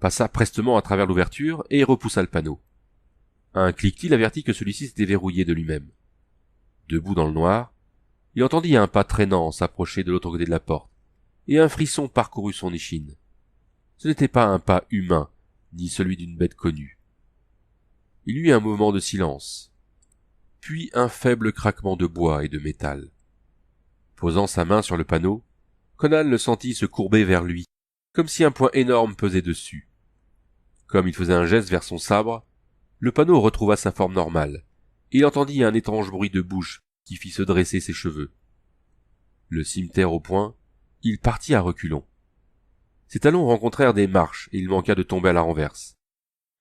passa prestement à travers l'ouverture et repoussa le panneau. Un cliquetis l'avertit que celui-ci s'était verrouillé de lui-même. Debout dans le noir, il entendit un pas traînant s'approcher de l'autre côté de la porte, et un frisson parcourut son échine. Ce n'était pas un pas humain, ni celui d'une bête connue. Il y eut un moment de silence, puis un faible craquement de bois et de métal. Posant sa main sur le panneau, Conan le sentit se courber vers lui, comme si un poing énorme pesait dessus. Comme il faisait un geste vers son sabre, le panneau retrouva sa forme normale, et il entendit un étrange bruit de bouche qui fit se dresser ses cheveux. Le cimeterre au poing, il partit à reculons. Ses talons rencontrèrent des marches et il manqua de tomber à la renverse.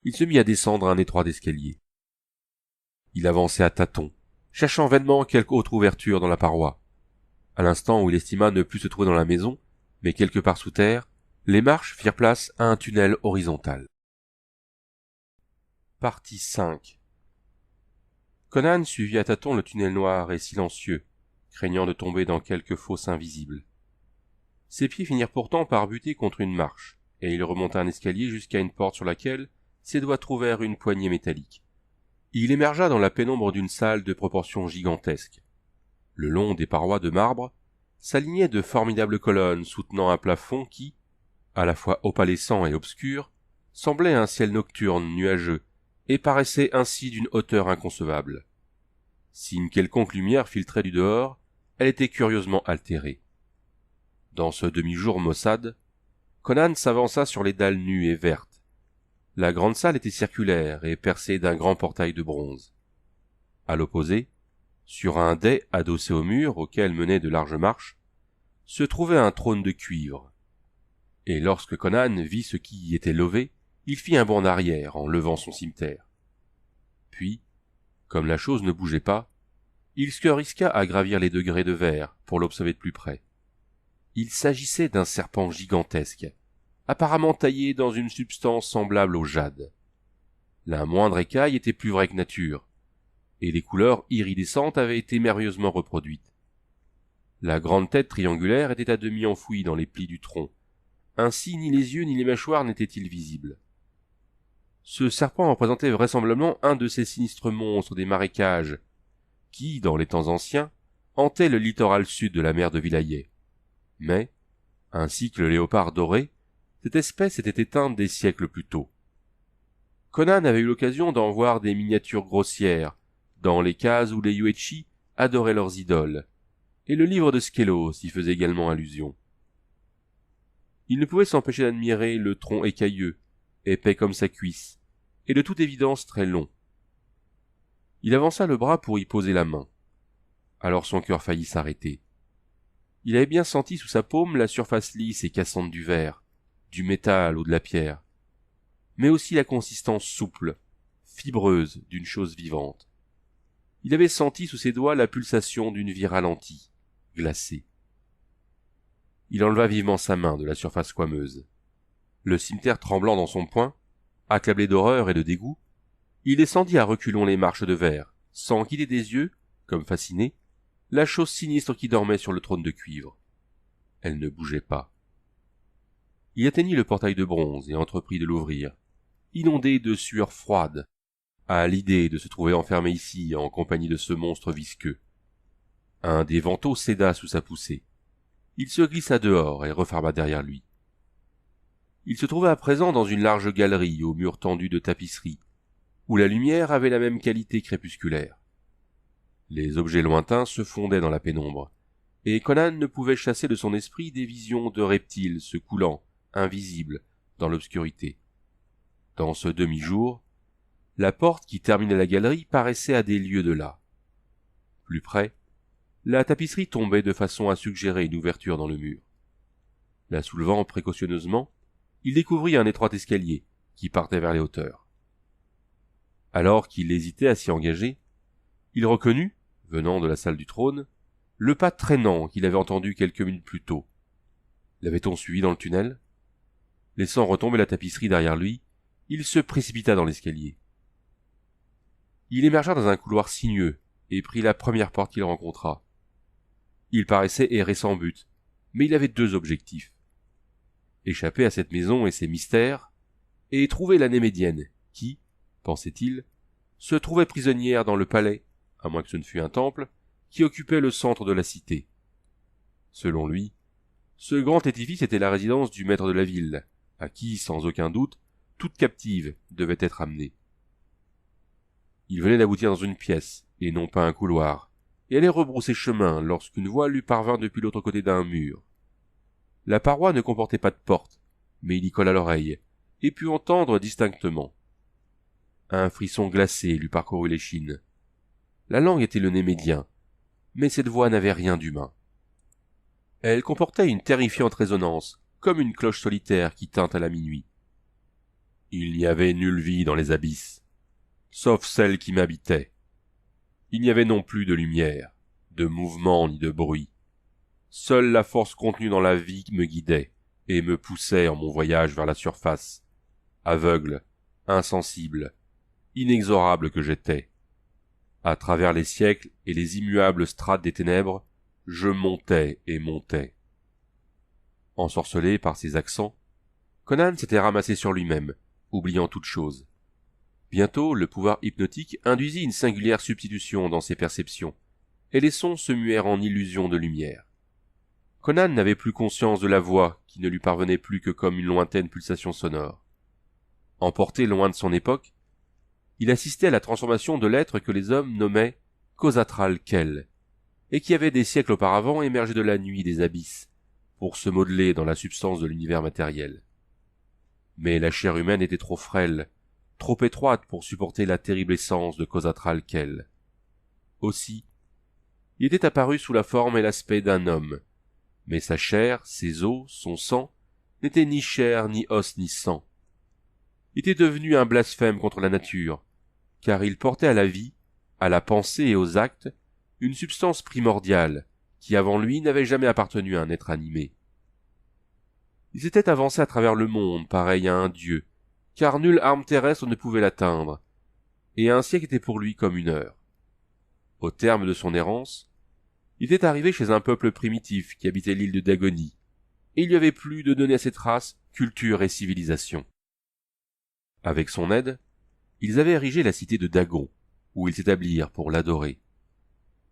Il se mit à descendre un étroit escalier. Il avançait à tâtons, cherchant vainement quelque autre ouverture dans la paroi. À l'instant où il estima ne plus se trouver dans la maison, mais quelque part sous terre, les marches firent place à un tunnel horizontal. Partie 5. Conan suivit à tâtons le tunnel noir et silencieux, craignant de tomber dans quelque fosse invisible. Ses pieds finirent pourtant par buter contre une marche, et il remonta un escalier jusqu'à une porte sur laquelle ses doigts trouvèrent une poignée métallique. Il émergea dans la pénombre d'une salle de proportions gigantesques. Le long des parois de marbre s'alignaient de formidables colonnes soutenant un plafond qui, à la fois opalescent et obscur, semblait un ciel nocturne nuageux, et paraissait ainsi d'une hauteur inconcevable. Si une quelconque lumière filtrait du dehors, elle était curieusement altérée. Dans ce demi-jour maussade, Conan s'avança sur les dalles nues et vertes. La grande salle était circulaire et percée d'un grand portail de bronze. À l'opposé, sur un dais adossé au mur auquel menaient de larges marches, se trouvait un trône de cuivre. Et lorsque Conan vit ce qui y était lové, il fit un bond en arrière en levant son cimeterre. Puis, comme la chose ne bougeait pas, il se risqua à gravir les degrés de verre pour l'observer de plus près. Il s'agissait d'un serpent gigantesque, apparemment taillé dans une substance semblable au jade. La moindre écaille était plus vraie que nature, et les couleurs iridescentes avaient été merveilleusement reproduites. La grande tête triangulaire était à demi enfouie dans les plis du tronc. Ainsi ni les yeux ni les mâchoires n'étaient-ils visibles. Ce serpent représentait vraisemblablement un de ces sinistres monstres des marécages qui, dans les temps anciens, hantaient le littoral sud de la mer de Vilayet. Mais, ainsi que le léopard doré, cette espèce était éteinte des siècles plus tôt. Conan avait eu l'occasion d'en voir des miniatures grossières dans les cases où les Yuetchi adoraient leurs idoles, et le livre de Skelos y faisait également allusion. Il ne pouvait s'empêcher d'admirer le tronc écailleux, épais comme sa cuisse, et de toute évidence très long. Il avança le bras pour y poser la main. Alors son cœur faillit s'arrêter. Il avait bien senti sous sa paume la surface lisse et cassante du verre, du métal ou de la pierre, mais aussi la consistance souple, fibreuse d'une chose vivante. Il avait senti sous ses doigts la pulsation d'une vie ralentie, glacée. Il enleva vivement sa main de la surface squameuse. Le cimeterre tremblant dans son poing, accablé d'horreur et de dégoût, il descendit à reculons les marches de verre, sans quitter des yeux, comme fasciné, la chose sinistre qui dormait sur le trône de cuivre. Elle ne bougeait pas. Il atteignit le portail de bronze et entreprit de l'ouvrir, inondé de sueur froide, à l'idée de se trouver enfermé ici en compagnie de ce monstre visqueux. Un des vantaux céda sous sa poussée. Il se glissa dehors et referma derrière lui. Il se trouvait à présent dans une large galerie aux murs tendus de tapisseries, où la lumière avait la même qualité crépusculaire. Les objets lointains se fondaient dans la pénombre, et Conan ne pouvait chasser de son esprit des visions de reptiles se coulant, invisibles, dans l'obscurité. Dans ce demi-jour, la porte qui terminait la galerie paraissait à des lieues de là. Plus près, la tapisserie tombait de façon à suggérer une ouverture dans le mur. La soulevant précautionneusement, il découvrit un étroit escalier qui partait vers les hauteurs. Alors qu'il hésitait à s'y engager, il reconnut, venant de la salle du trône, le pas traînant qu'il avait entendu quelques minutes plus tôt. L'avait-on suivi dans le tunnel? Laissant retomber la tapisserie derrière lui, il se précipita dans l'escalier. Il émergea dans un couloir sinueux et prit la première porte qu'il rencontra. Il paraissait errer sans but, mais il avait deux objectifs. Échapper à cette maison et ses mystères, et trouver la Némédienne, qui, pensait-il, se trouvait prisonnière dans le palais, à moins que ce ne fût un temple, qui occupait le centre de la cité. Selon lui, ce grand édifice était la résidence du maître de la ville, à qui, sans aucun doute, toute captive devait être amenée. Il venait d'aboutir dans une pièce, et non pas un couloir, et allait rebrousser chemin lorsqu'une voix lui parvint depuis l'autre côté d'un mur. La paroi ne comportait pas de porte, mais il y colla l'oreille, et put entendre distinctement. Un frisson glacé lui parcourut l'échine. La langue était le némédien, mais cette voix n'avait rien d'humain. Elle comportait une terrifiante résonance, comme une cloche solitaire qui tinte à la minuit. Il n'y avait nulle vie dans les abysses, sauf celle qui m'habitait. Il n'y avait non plus de lumière, de mouvement ni de bruit. Seule la force contenue dans la vie me guidait et me poussait en mon voyage vers la surface, aveugle, insensible, inexorable que j'étais. À travers les siècles et les immuables strates des ténèbres, je montais et montais. Ensorcelé par ces accents, Conan s'était ramassé sur lui-même, oubliant toute chose. Bientôt, le pouvoir hypnotique induisit une singulière substitution dans ses perceptions, et les sons se muèrent en illusions de lumière. Conan n'avait plus conscience de la voix qui ne lui parvenait plus que comme une lointaine pulsation sonore. Emporté loin de son époque, il assistait à la transformation de l'être que les hommes nommaient Khosatral Khel, et qui avait des siècles auparavant émergé de la nuit des abysses, pour se modeler dans la substance de l'univers matériel. Mais la chair humaine était trop frêle, trop étroite pour supporter la terrible essence de Khosatral Khel. Aussi, il était apparu sous la forme et l'aspect d'un homme, mais sa chair, ses os, son sang, n'étaient ni chair, ni os, ni sang. Il était devenu un blasphème contre la nature, car il portait à la vie, à la pensée et aux actes, une substance primordiale, qui avant lui n'avait jamais appartenu à un être animé. Il s'était avancé à travers le monde, pareil à un dieu, car nulle arme terrestre ne pouvait l'atteindre, et un siècle était pour lui comme une heure. Au terme de son errance, il était arrivé chez un peuple primitif qui habitait l'île de Dagonie, et il lui avait plu de donner à cette race culture et civilisation. Avec son aide, ils avaient érigé la cité de Dagon, où ils s'établirent pour l'adorer.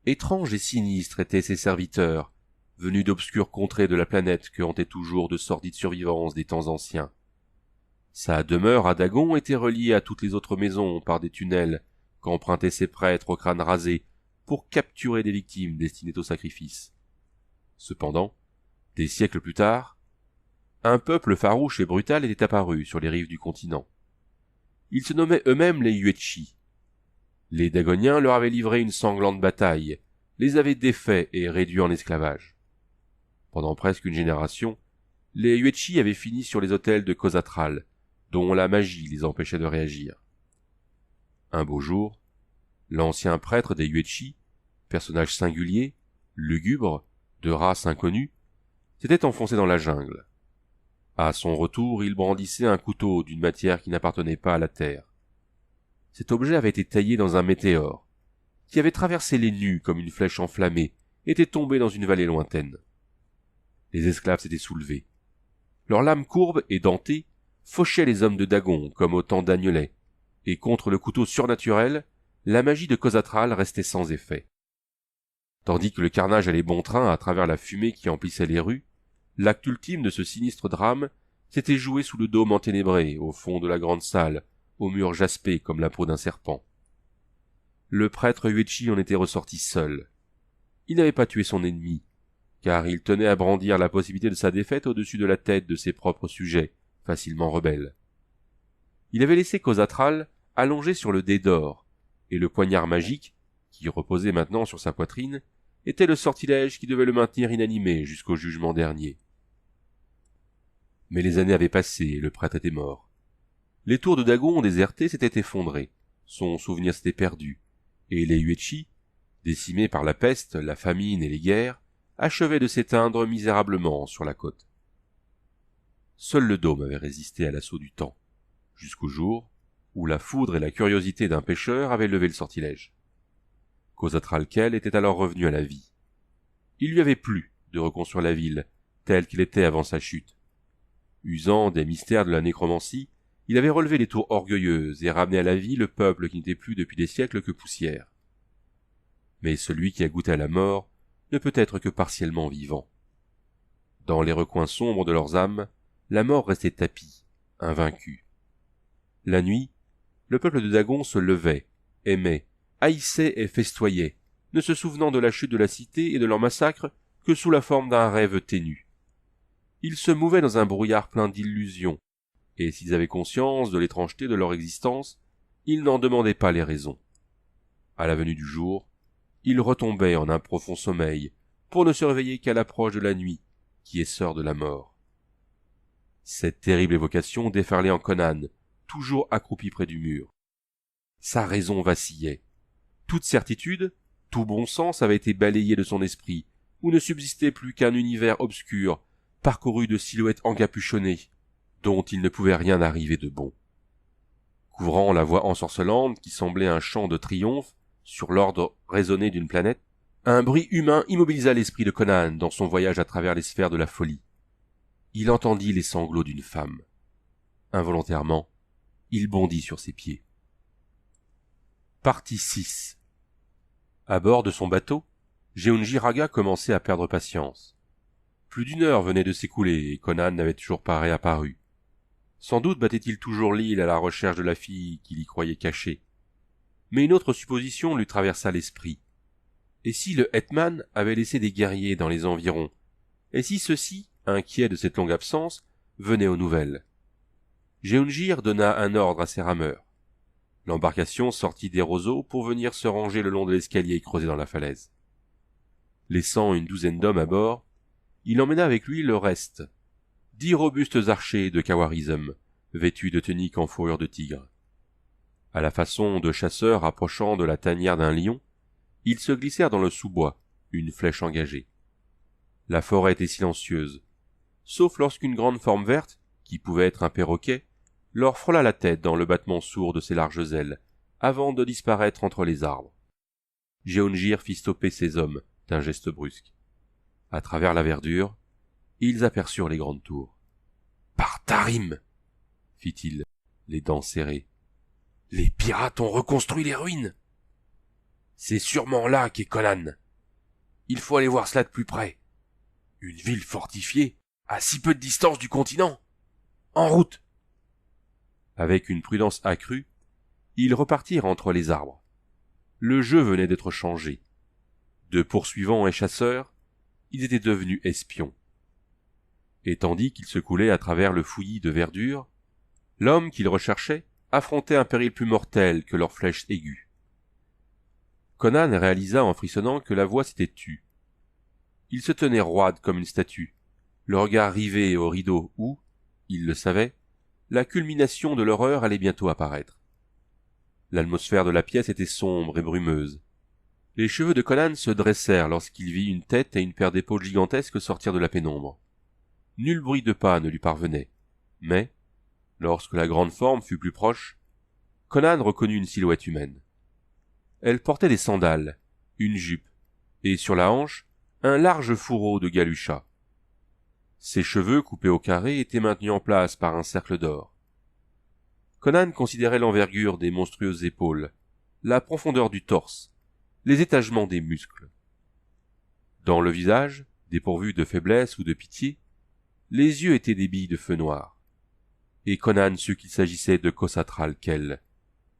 Étranges et sinistres étaient ses serviteurs, venus d'obscures contrées de la planète que hantaient toujours de sordides survivances des temps anciens. Sa demeure à Dagon était reliée à toutes les autres maisons par des tunnels qu'empruntaient ses prêtres au crâne rasé pour capturer des victimes destinées au sacrifice. Cependant, des siècles plus tard, un peuple farouche et brutal était apparu sur les rives du continent. Ils se nommaient eux-mêmes les Yuetchi. Les Dagoniens leur avaient livré une sanglante bataille, les avaient défaits et réduits en esclavage. Pendant presque une génération, les Yuetchi avaient fini sur les autels de Khosatral, dont la magie les empêchait de réagir. Un beau jour, l'ancien prêtre des Yuetchi, personnage singulier, lugubre, de race inconnue, s'était enfoncé dans la jungle. À son retour, il brandissait un couteau d'une matière qui n'appartenait pas à la terre. Cet objet avait été taillé dans un météore, qui avait traversé les nues comme une flèche enflammée, et était tombé dans une vallée lointaine. Les esclaves s'étaient soulevés. Leurs lames courbes et dentées fauchaient les hommes de Dagon comme autant d'agnelets, et contre le couteau surnaturel, la magie de Khosatral restait sans effet. Tandis que le carnage allait bon train à travers la fumée qui emplissait les rues, l'acte ultime de ce sinistre drame s'était joué sous le dôme enténébré, au fond de la grande salle, aux murs jaspés comme la peau d'un serpent. Le prêtre Yuetchi en était ressorti seul. Il n'avait pas tué son ennemi, car il tenait à brandir la possibilité de sa défaite au-dessus de la tête de ses propres sujets, facilement rebelles. Il avait laissé Khosatral allongé sur le dé d'or, et le poignard magique, qui reposait maintenant sur sa poitrine, était le sortilège qui devait le maintenir inanimé jusqu'au jugement dernier. Mais les années avaient passé et le prêtre était mort. Les tours de Dagon désertées s'étaient effondrées, son souvenir s'était perdu, et les Yuetchi, décimés par la peste, la famine et les guerres, achevaient de s'éteindre misérablement sur la côte. Seul le dôme avait résisté à l'assaut du temps, jusqu'au jour où la foudre et la curiosité d'un pêcheur avaient levé le sortilège. Khosatral Khel était alors revenu à la vie. Il lui avait plu de reconstruire la ville, telle qu'il était avant sa chute. Usant des mystères de la nécromancie, il avait relevé les tours orgueilleuses et ramené à la vie le peuple qui n'était plus depuis des siècles que poussière. Mais celui qui a goûté à la mort ne peut être que partiellement vivant. Dans les recoins sombres de leurs âmes, la mort restait tapie, invaincue. La nuit, le peuple de Dagon se levait, aimait, haïssait et festoyait, ne se souvenant de la chute de la cité et de leur massacre que sous la forme d'un rêve ténu. Ils se mouvaient dans un brouillard plein d'illusions, et s'ils avaient conscience de l'étrangeté de leur existence, ils n'en demandaient pas les raisons. À la venue du jour, ils retombaient en un profond sommeil, pour ne se réveiller qu'à l'approche de la nuit, qui est sœur de la mort. Cette terrible évocation déferlait en Conan, toujours accroupi près du mur. Sa raison vacillait. Toute certitude, tout bon sens avait été balayé de son esprit, où ne subsistait plus qu'un univers obscur, parcouru de silhouettes encapuchonnées, dont il ne pouvait rien arriver de bon. Couvrant la voix ensorcelante qui semblait un chant de triomphe sur l'ordre raisonné d'une planète, un bruit humain immobilisa l'esprit de Conan dans son voyage à travers les sphères de la folie. Il entendit les sanglots d'une femme. Involontairement, il bondit sur ses pieds. Partie 6. À bord de son bateau, Jeonji Raga commençait à perdre patience. Plus d'une heure venait de s'écouler et Conan n'avait toujours pas réapparu. Sans doute battait-il toujours l'île à la recherche de la fille qu'il y croyait cachée. Mais une autre supposition lui traversa l'esprit. Et si le hetman avait laissé des guerriers dans les environs? Et si ceux-ci, inquiets de cette longue absence, venaient aux nouvelles? Jeungir donna un ordre à ses rameurs. L'embarcation sortit des roseaux pour venir se ranger le long de l'escalier creusé dans la falaise. Laissant une douzaine d'hommes à bord, il emmena avec lui le reste, 10 robustes archers de Kawarizm, vêtus de tuniques en fourrure de tigre. À la façon de chasseurs approchant de la tanière d'un lion, ils se glissèrent dans le sous-bois, une flèche engagée. La forêt était silencieuse, sauf lorsqu'une grande forme verte, qui pouvait être un perroquet, leur frôla la tête dans le battement sourd de ses larges ailes, avant de disparaître entre les arbres. Jeungir fit stopper ses hommes d'un geste brusque. À travers la verdure, ils aperçurent les grandes tours. « Par Tarim !» fit-il, les dents serrées. « Les pirates ont reconstruit les ruines !»« C'est sûrement là qu'est Conan. Il faut aller voir cela de plus près. Une ville fortifiée, à si peu de distance du continent. En route !» Avec une prudence accrue, ils repartirent entre les arbres. Le jeu venait d'être changé. De poursuivants et chasseurs, ils étaient devenus espions. Et tandis qu'ils se coulaient à travers le fouillis de verdure, l'homme qu'ils recherchaient affrontait un péril plus mortel que leurs flèches aiguës. Conan réalisa en frissonnant que la voix s'était tue. Il se tenait roide comme une statue, le regard rivé au rideau où, il le savait, la culmination de l'horreur allait bientôt apparaître. L'atmosphère de la pièce était sombre et brumeuse. Les cheveux de Conan se dressèrent lorsqu'il vit une tête et une paire d'épaules gigantesques sortir de la pénombre. Nul bruit de pas ne lui parvenait, mais, lorsque la grande forme fut plus proche, Conan reconnut une silhouette humaine. Elle portait des sandales, une jupe, et sur la hanche, un large fourreau de galucha. Ses cheveux coupés au carré étaient maintenus en place par un cercle d'or. Conan considérait l'envergure des monstrueuses épaules, la profondeur du torse, les étagements des muscles. Dans le visage, dépourvu de faiblesse ou de pitié, les yeux étaient des billes de feu noir. Et Conan sut qu'il s'agissait de Khosatral Khel,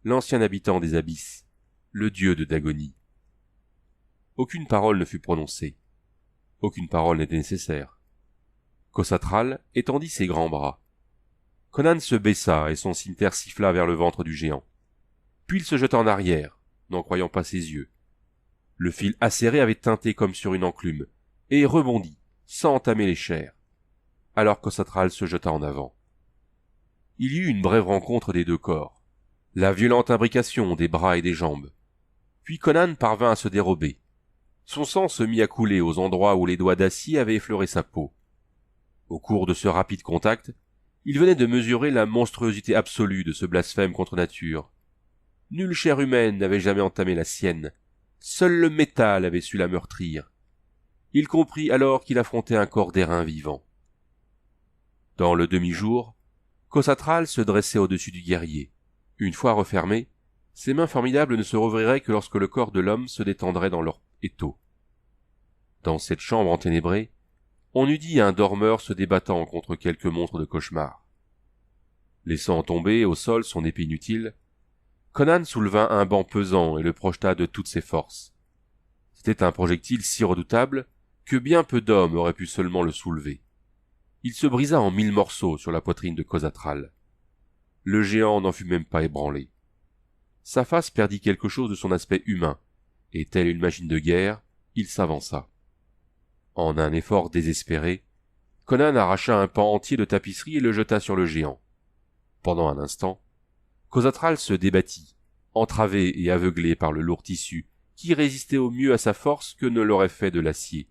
l'ancien habitant des abysses, le dieu de Dagonie. Aucune parole ne fut prononcée. Aucune parole n'était nécessaire. Khosatral étendit ses grands bras. Conan se baissa et son cimeterre siffla vers le ventre du géant. Puis il se jeta en arrière, n'en croyant pas ses yeux. Le fil acéré avait teinté comme sur une enclume, et rebondit, sans entamer les chairs. Alors Khosatral se jeta en avant. Il y eut une brève rencontre des deux corps, la violente imbrication des bras et des jambes. Puis Conan parvint à se dérober. Son sang se mit à couler aux endroits où les doigts d'acier avaient effleuré sa peau. Au cours de ce rapide contact, il venait de mesurer la monstruosité absolue de ce blasphème contre nature. Nulle chair humaine n'avait jamais entamé la sienne. Seul le métal avait su la meurtrir. Il comprit alors qu'il affrontait un corps d'airain vivant. Dans le demi-jour, Khosatral se dressait au-dessus du guerrier. Une fois refermées, ses mains formidables ne se rouvriraient que lorsque le corps de l'homme se détendrait dans leur étau. Dans cette chambre enténébrée, on eût dit un dormeur se débattant contre quelque monstre de cauchemar. Laissant tomber au sol son épée inutile, Conan souleva un banc pesant et le projeta de toutes ses forces. C'était un projectile si redoutable que bien peu d'hommes auraient pu seulement le soulever. Il se brisa en 1000 morceaux sur la poitrine de Khosatral. Le géant n'en fut même pas ébranlé. Sa face perdit quelque chose de son aspect humain, et telle une machine de guerre, il s'avança. En un effort désespéré, Conan arracha un pan entier de tapisserie et le jeta sur le géant. Pendant un instant, Khosatral se débattit, entravé et aveuglé par le lourd tissu qui résistait au mieux à sa force que ne l'aurait fait de l'acier.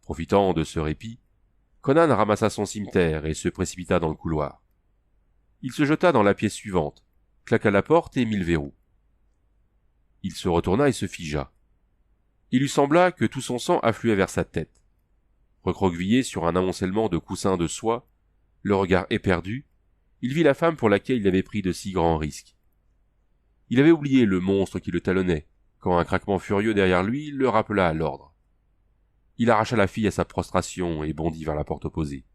Profitant de ce répit, Conan ramassa son cimeterre et se précipita dans le couloir. Il se jeta dans la pièce suivante, claqua la porte et mit le verrou. Il se retourna et se figea. Il lui sembla que tout son sang affluait vers sa tête. Recroquevillé sur un amoncellement de coussins de soie, le regard éperdu, il vit la femme pour laquelle il avait pris de si grands risques. Il avait oublié le monstre qui le talonnait, quand un craquement furieux derrière lui le rappela à l'ordre. Il arracha la fille à sa prostration et bondit vers la porte opposée.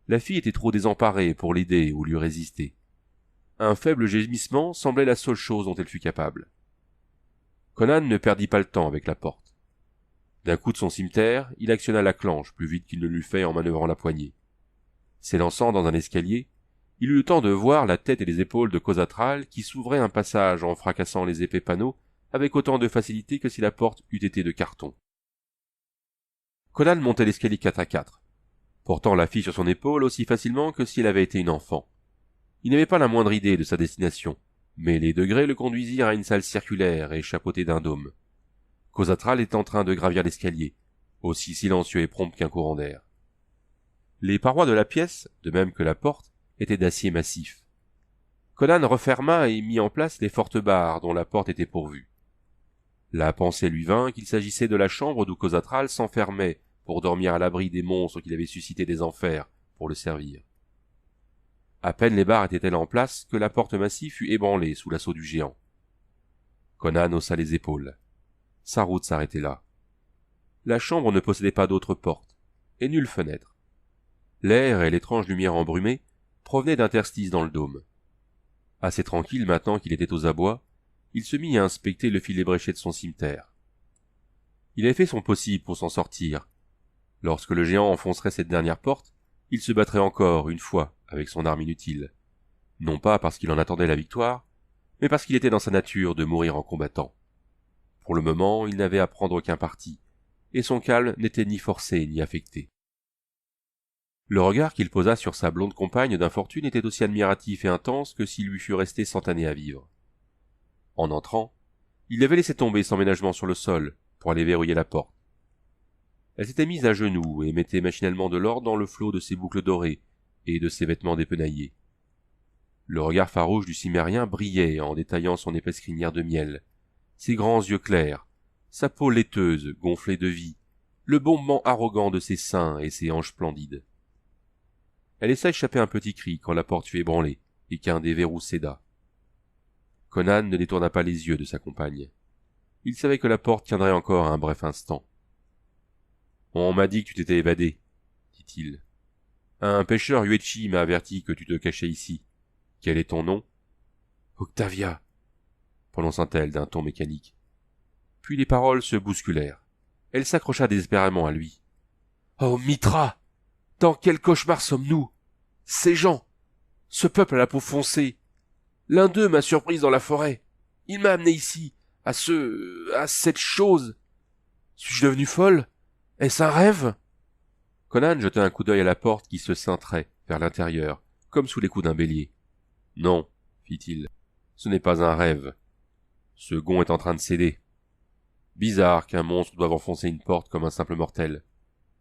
La fille était trop désemparée pour l'aider ou lui résister. Un faible gémissement semblait la seule chose dont elle fût capable. Conan ne perdit pas le temps avec la porte. D'un coup de son cimeterre, il actionna la clenche plus vite qu'il ne l'eût fait en manœuvrant la poignée. S'élançant dans un escalier, il eut le temps de voir la tête et les épaules de Khosatral qui s'ouvraient un passage en fracassant les épais panneaux avec autant de facilité que si la porte eût été de carton. Conan montait l'escalier 4 à 4, portant la fille sur son épaule aussi facilement que si elle avait été une enfant. Il n'avait pas la moindre idée de sa destination, mais les degrés le conduisirent à une salle circulaire et chapeautée d'un dôme. Khosatral était en train de gravir l'escalier, aussi silencieux et prompt qu'un courant d'air. Les parois de la pièce, de même que la porte, étaient d'acier massif. Conan referma et mit en place les fortes barres dont la porte était pourvue. La pensée lui vint qu'il s'agissait de la chambre d'où Khosatral s'enfermait pour dormir à l'abri des monstres qu'il avait suscités des enfers pour le servir. À peine les barres étaient-elles en place que la porte massive fut ébranlée sous l'assaut du géant. Conan haussa les épaules. Sa route s'arrêtait là. La chambre ne possédait pas d'autre porte, et nulle fenêtre. L'air et l'étrange lumière embrumée provenaient d'interstices dans le dôme. Assez tranquille maintenant qu'il était aux abois, il se mit à inspecter le fil ébréché de son cimeterre. Il avait fait son possible pour s'en sortir. Lorsque le géant enfoncerait cette dernière porte, il se battrait encore, une fois, avec son arme inutile. Non pas parce qu'il en attendait la victoire, mais parce qu'il était dans sa nature de mourir en combattant. Pour le moment, il n'avait à prendre aucun parti, et son calme n'était ni forcé ni affecté. Le regard qu'il posa sur sa blonde compagne d'infortune était aussi admiratif et intense que s'il lui fût resté 100 années à vivre. En entrant, il l'avait laissé tomber sans ménagement sur le sol pour aller verrouiller la porte. Elle s'était mise à genoux et mettait machinalement de l'ordre dans le flot de ses boucles dorées et de ses vêtements dépenaillés. Le regard farouche du cimérien brillait en détaillant son épaisse crinière de miel, ses grands yeux clairs, sa peau laiteuse gonflée de vie, le bombement arrogant de ses seins et ses hanches splendides. Elle laissa échapper un petit cri quand la porte fut ébranlée et qu'un des verrous céda. Conan ne détourna pas les yeux de sa compagne. Il savait que la porte tiendrait encore un bref instant. « On m'a dit que tu t'étais évadé, » dit-il. « Un pêcheur Yuechi m'a averti que tu te cachais ici. Quel est ton nom ?»« Octavia, » prononça-t-elle d'un ton mécanique. Puis les paroles se bousculèrent. Elle s'accrocha désespérément à lui. « Oh, Mitra! Dans quel cauchemar sommes-nous? Ces gens! Ce peuple à la peau foncée! L'un d'eux m'a surprise dans la forêt. Il m'a amené ici, à cette chose. Suis-je devenu folle? Est-ce un rêve? » Conan jeta un coup d'œil à la porte qui se cintrait vers l'intérieur, comme sous les coups d'un bélier. « Non, fit-il, ce n'est pas un rêve. Ce gond est en train de céder. Bizarre qu'un monstre doive enfoncer une porte comme un simple mortel.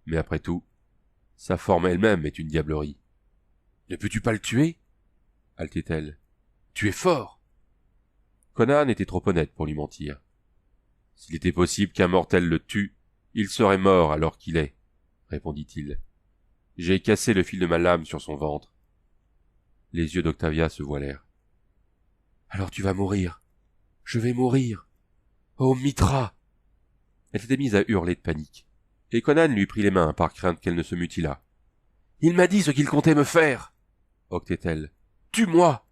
Mais après tout, sa forme elle-même est une diablerie. « Ne peux-tu pas le tuer ?» haletait-elle. « Tu es fort !» Conan était trop honnête pour lui mentir. S'il était possible qu'un mortel le tue, il serait mort alors qu'il est, répondit-il. J'ai cassé le fil de ma lame sur son ventre. Les yeux d'Octavia se voilèrent. Alors tu vas mourir. Je vais mourir. Oh, Mitra! Elle s'était mise à hurler de panique, et Conan lui prit les mains par crainte qu'elle ne se mutilât. Il m'a dit ce qu'il comptait me faire, octait-elle. Tue-moi!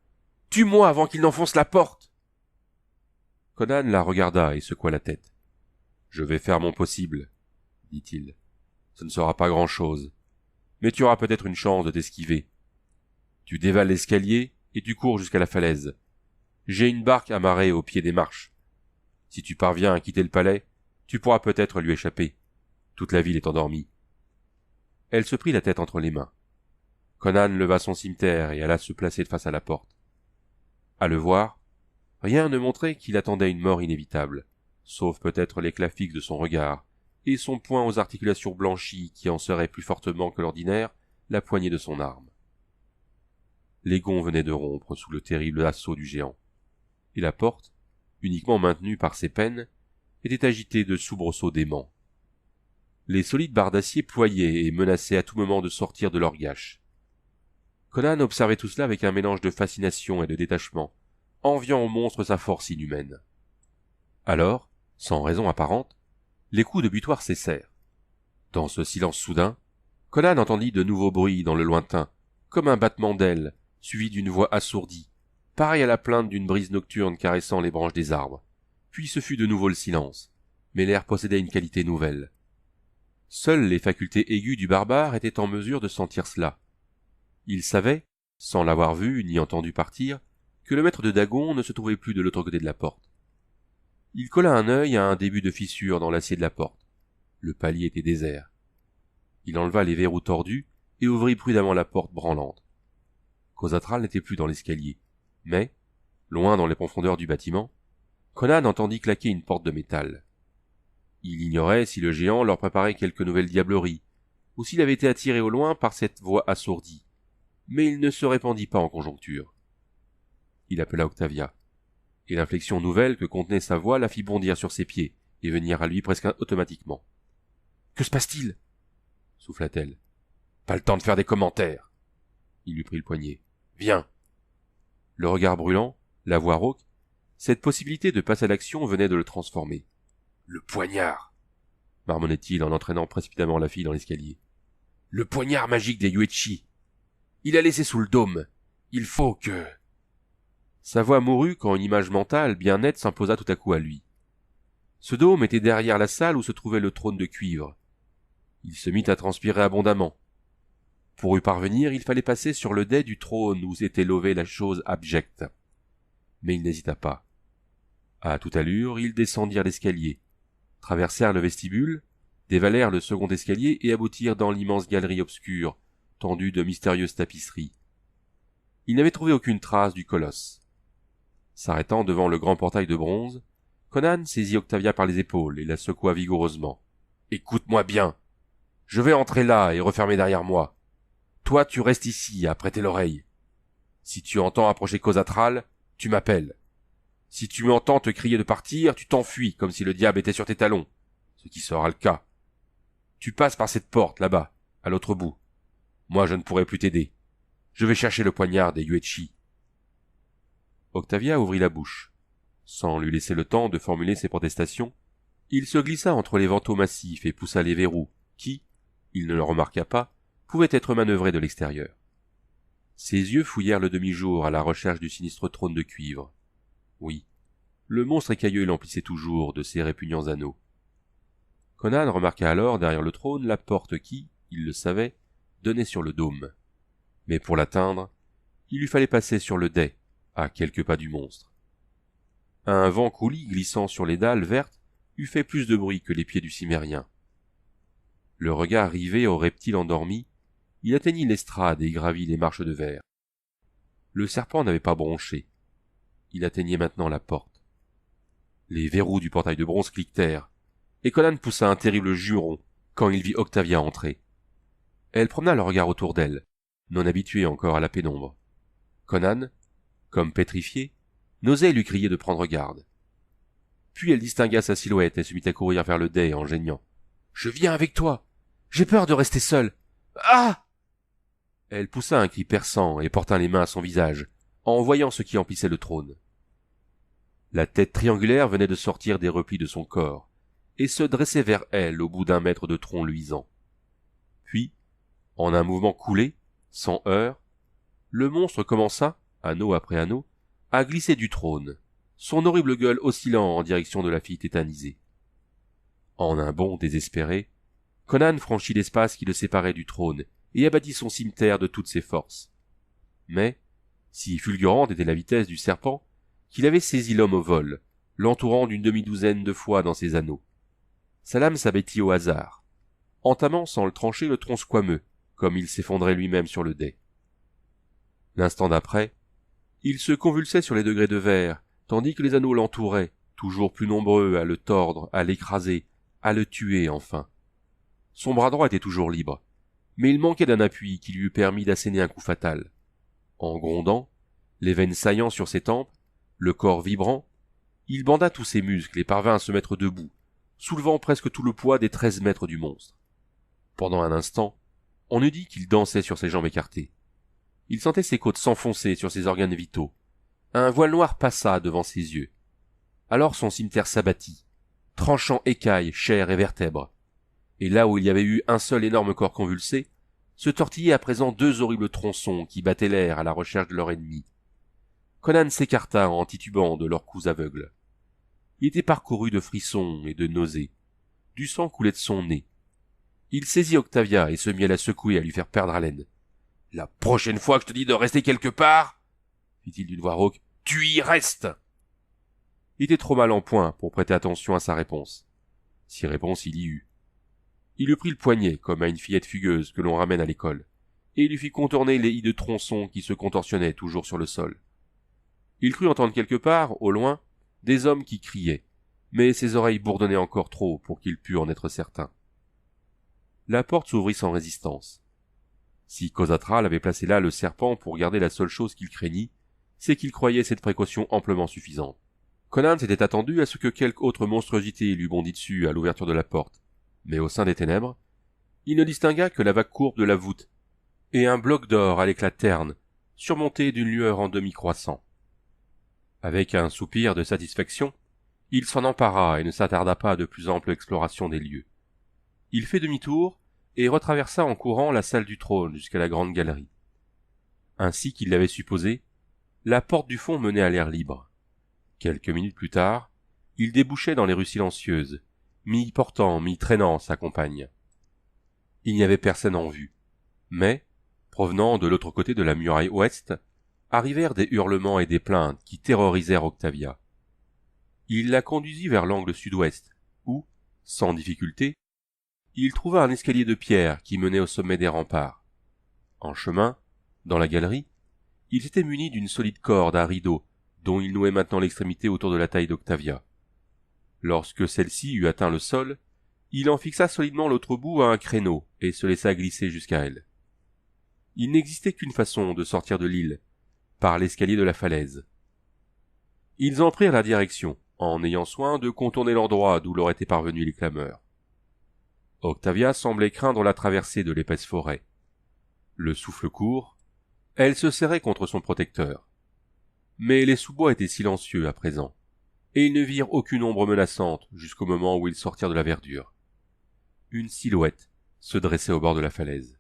Tue-moi avant qu'il n'enfonce la porte! Conan la regarda et secoua la tête. Je vais faire mon possible, dit-il. Ce ne sera pas grand-chose, mais tu auras peut-être une chance de t'esquiver. Tu dévales l'escalier et tu cours jusqu'à la falaise. J'ai une barque amarrée au pied des marches. Si tu parviens à quitter le palais, tu pourras peut-être lui échapper. Toute la ville est endormie. Elle se prit la tête entre les mains. Conan leva son cimeterre et alla se placer face à la porte. À le voir, rien ne montrait qu'il attendait une mort inévitable, sauf peut-être l'éclat fixe de son regard, et son poing aux articulations blanchies qui en serraient plus fortement que l'ordinaire la poignée de son arme. Les gonds venaient de rompre sous le terrible assaut du géant, et la porte, uniquement maintenue par ses peines, était agitée de soubresauts déments. Les solides barres d'acier ployaient et menaçaient à tout moment de sortir de leur gâche. Conan observait tout cela avec un mélange de fascination et de détachement, enviant au monstre sa force inhumaine. Alors, sans raison apparente, les coups de butoir cessèrent. Dans ce silence soudain, Conan entendit de nouveaux bruits dans le lointain, comme un battement d'ailes, suivi d'une voix assourdie, pareille à la plainte d'une brise nocturne caressant les branches des arbres. Puis ce fut de nouveau le silence, mais l'air possédait une qualité nouvelle. Seules les facultés aiguës du barbare étaient en mesure de sentir cela. Il savait, sans l'avoir vu ni entendu partir, que le maître de Dagon ne se trouvait plus de l'autre côté de la porte. Il colla un œil à un début de fissure dans l'acier de la porte. Le palier était désert. Il enleva les verrous tordus et ouvrit prudemment la porte branlante. Khosatral n'était plus dans l'escalier, mais, loin dans les profondeurs du bâtiment, Conan entendit claquer une porte de métal. Il ignorait si le géant leur préparait quelque nouvelle diablerie, ou s'il avait été attiré au loin par cette voix assourdie, mais il ne se répandit pas en conjoncture. Il appela Octavia, et l'inflexion nouvelle que contenait sa voix la fit bondir sur ses pieds et venir à lui presque automatiquement. « Que se passe-t-il » souffla-t-elle. « Pas le temps de faire des commentaires. » Il lui prit le poignet. « Viens !» Le regard brûlant, la voix rauque, cette possibilité de passer à l'action venait de le transformer. « Le poignard !» marmonnait-il en entraînant précipitamment la fille dans l'escalier. « Le poignard magique des Yuechi. Il a laissé sous le dôme. Il faut que... » Sa voix mourut quand une image mentale bien nette s'imposa tout à coup à lui. Ce dôme était derrière la salle où se trouvait le trône de cuivre. Il se mit à transpirer abondamment. Pour y parvenir, il fallait passer sur le dais du trône où s'était levée la chose abjecte. Mais il n'hésita pas. À toute allure, ils descendirent l'escalier, traversèrent le vestibule, dévalèrent le second escalier et aboutirent dans l'immense galerie obscure, tendue de mystérieuses tapisseries. Ils n'avaient trouvé aucune trace du colosse. S'arrêtant devant le grand portail de bronze, Conan saisit Octavia par les épaules et la secoua vigoureusement. « Écoute-moi bien. Je vais entrer là et refermer derrière moi. Toi, tu restes ici à prêter l'oreille. Si tu entends approcher Khosatral, tu m'appelles. Si tu m'entends te crier de partir, tu t'enfuis comme si le diable était sur tes talons, ce qui sera le cas. Tu passes par cette porte, là-bas, à l'autre bout. Moi, je ne pourrai plus t'aider. Je vais chercher le poignard des Yuechi. » Octavia ouvrit la bouche. Sans lui laisser le temps de formuler ses protestations, il se glissa entre les vantaux massifs et poussa les verrous qui, il ne le remarqua pas, pouvaient être manœuvrés de l'extérieur. Ses yeux fouillèrent le demi-jour à la recherche du sinistre trône de cuivre. Oui, le monstre écailleux l'emplissait toujours de ses répugnants anneaux. Conan remarqua alors derrière le trône la porte qui, il le savait, donnait sur le dôme. Mais pour l'atteindre, il lui fallait passer sur le dais, à quelques pas du monstre. Un vent coulis glissant sur les dalles vertes eût fait plus de bruit que les pieds du cimérien. Le regard rivé au reptile endormi, il atteignit l'estrade et gravit les marches de verre. Le serpent n'avait pas bronché. Il atteignait maintenant la porte. Les verrous du portail de bronze cliquetèrent, et Conan poussa un terrible juron quand il vit Octavia entrer. Elle promena le regard autour d'elle, non habituée encore à la pénombre. Conan, comme pétrifié, n'osait lui crier de prendre garde. Puis elle distingua sa silhouette et se mit à courir vers le dais en geignant. « Je viens avec toi. J'ai peur de rester seule. Ah !» Elle poussa un cri perçant et porta les mains à son visage, en voyant ce qui emplissait le trône. La tête triangulaire venait de sortir des replis de son corps, et se dressait vers elle au bout d'un mètre de tronc luisant. Puis, en un mouvement coulé, sans heurts, le monstre commença, anneau après anneau, à glisser du trône, son horrible gueule oscillant en direction de la fille tétanisée. En un bond désespéré, Conan franchit l'espace qui le séparait du trône et abattit son cimeterre de toutes ses forces. Mais, si fulgurante était la vitesse du serpent, qu'il avait saisi l'homme au vol, l'entourant d'une demi-douzaine de fois dans ses anneaux. Sa lame s'abattit au hasard, entamant sans le trancher le tronc squameux, comme il s'effondrait lui-même sur le dais. L'instant d'après, il se convulsait sur les degrés de verre, tandis que les anneaux l'entouraient, toujours plus nombreux à le tordre, à l'écraser, à le tuer enfin. Son bras droit était toujours libre, mais il manquait d'un appui qui lui eût permis d'asséner un coup fatal. En grondant, les veines saillant sur ses tempes, le corps vibrant, il banda tous ses muscles et parvint à se mettre debout, soulevant presque tout le poids des 13 mètres du monstre. Pendant un instant, on eût dit qu'il dansait sur ses jambes écartées. Il sentait ses côtes s'enfoncer sur ses organes vitaux. Un voile noir passa devant ses yeux. Alors son cimeterre s'abattit, tranchant écailles, chair et vertèbres. Et là où il y avait eu un seul énorme corps convulsé, se tortillaient à présent 2 horribles tronçons qui battaient l'air à la recherche de leur ennemi. Conan s'écarta en titubant de leurs coups aveugles. Il était parcouru de frissons et de nausées. Du sang coulait de son nez. Il saisit Octavia et se mit à la secouer à lui faire perdre haleine. La prochaine fois que je te dis de rester quelque part, fit-il d'une voix rauque, tu y restes. Il était trop mal en point pour prêter attention à sa réponse. Si réponse il y eut. Il lui prit le poignet, comme à une fillette fugueuse que l'on ramène à l'école, et il lui fit contourner les ides de tronçons qui se contorsionnaient toujours sur le sol. Il crut entendre quelque part, au loin, des hommes qui criaient, mais ses oreilles bourdonnaient encore trop pour qu'il pût en être certain. La porte s'ouvrit sans résistance. Si Khosatral avait placé là le serpent pour garder la seule chose qu'il craignit, c'est qu'il croyait cette précaution amplement suffisante. Conan s'était attendu à ce que quelque autre monstruosité lui bondît dessus à l'ouverture de la porte, mais au sein des ténèbres, il ne distingua que la vague courbe de la voûte et un bloc d'or à l'éclat terne, surmonté d'une lueur en demi-croissant. Avec un soupir de satisfaction, il s'en empara et ne s'attarda pas à de plus amples explorations des lieux. Il fit demi-tour et retraversa en courant la salle du trône jusqu'à la grande galerie. Ainsi qu'il l'avait supposé, la porte du fond menait à l'air libre. Quelques minutes plus tard, il débouchait dans les rues silencieuses, mi-portant, mi-traînant sa compagne. Il n'y avait personne en vue, mais, provenant de l'autre côté de la muraille ouest, arrivèrent des hurlements et des plaintes qui terrorisèrent Octavia. Il la conduisit vers l'angle sud-ouest, où, sans difficulté, il trouva un escalier de pierre qui menait au sommet des remparts. En chemin, dans la galerie, il s'était muni d'une solide corde à rideau dont il nouait maintenant l'extrémité autour de la taille d'Octavia. Lorsque celle-ci eut atteint le sol, il en fixa solidement l'autre bout à un créneau et se laissa glisser jusqu'à elle. Il n'existait qu'une façon de sortir de l'île, par l'escalier de la falaise. Ils en prirent la direction, en ayant soin de contourner l'endroit d'où leur étaient parvenus les clameurs. Octavia semblait craindre la traversée de l'épaisse forêt. Le souffle court, elle se serrait contre son protecteur. Mais les sous-bois étaient silencieux à présent, et ils ne virent aucune ombre menaçante jusqu'au moment où ils sortirent de la verdure. Une silhouette se dressait au bord de la falaise.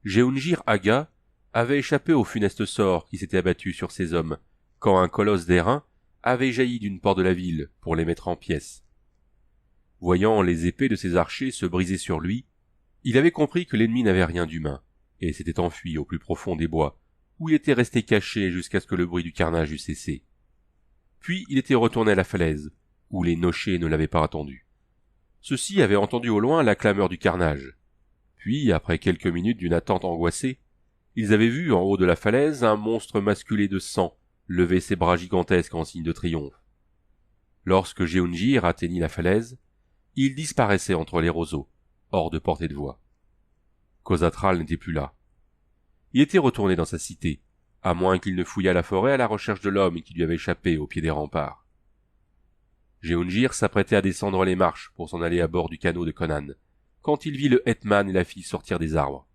Jehungir Aga avait échappé au funeste sort qui s'était abattu sur ces hommes quand un colosse d'airain avait jailli d'une porte de la ville pour les mettre en pièces. Voyant les épées de ses archers se briser sur lui, il avait compris que l'ennemi n'avait rien d'humain, et s'était enfui au plus profond des bois, où il était resté caché jusqu'à ce que le bruit du carnage eût cessé. Puis il était retourné à la falaise, où les nochers ne l'avaient pas attendu. Ceux-ci avaient entendu au loin la clameur du carnage. Puis, après quelques minutes d'une attente angoissée, ils avaient vu en haut de la falaise un monstre masculé de sang lever ses bras gigantesques en signe de triomphe. Lorsque Jehungir atteignit la falaise, il disparaissait entre les roseaux, hors de portée de voix. Khosatral n'était plus là. Il était retourné dans sa cité, à moins qu'il ne fouillât la forêt à la recherche de l'homme qui lui avait échappé au pied des remparts. Jehungir s'apprêtait à descendre les marches pour s'en aller à bord du canot de Conan, quand il vit le hetman et la fille sortir des arbres.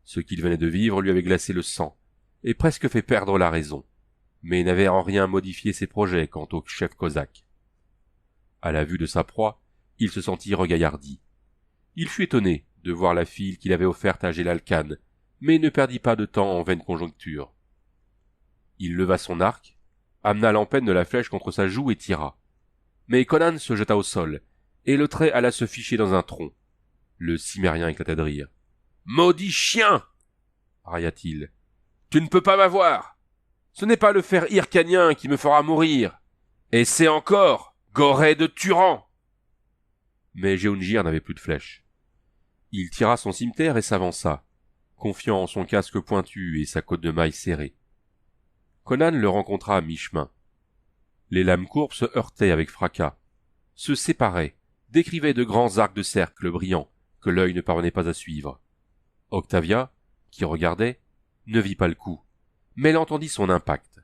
Ce qu'il venait de vivre lui avait glacé le sang, et presque fait perdre la raison, mais n'avait en rien modifié ses projets quant au chef cosaque. À la vue de sa proie, il se sentit regaillardi. Il fut étonné de voir la fille qu'il avait offerte à Jelal Khan, mais ne perdit pas de temps en vaine conjoncture. Il leva son arc, amena l'empenne de la flèche contre sa joue et tira. Mais Conan se jeta au sol, et le trait alla se ficher dans un tronc. Le cimérien éclata de rire. « Maudit chien !» railla-t-il. « Tu ne peux pas m'avoir. Ce n'est pas le fer hircanien qui me fera mourir. Et c'est encore Gorée de Turan !» Mais Jehungir n'avait plus de flèches. Il tira son cimeterre et s'avança, confiant en son casque pointu et sa cotte de mailles serrée. Conan le rencontra à mi-chemin. Les lames courbes se heurtaient avec fracas, se séparaient, décrivaient de grands arcs de cercle brillants que l'œil ne parvenait pas à suivre. Octavia, qui regardait, ne vit pas le coup, mais elle entendit son impact.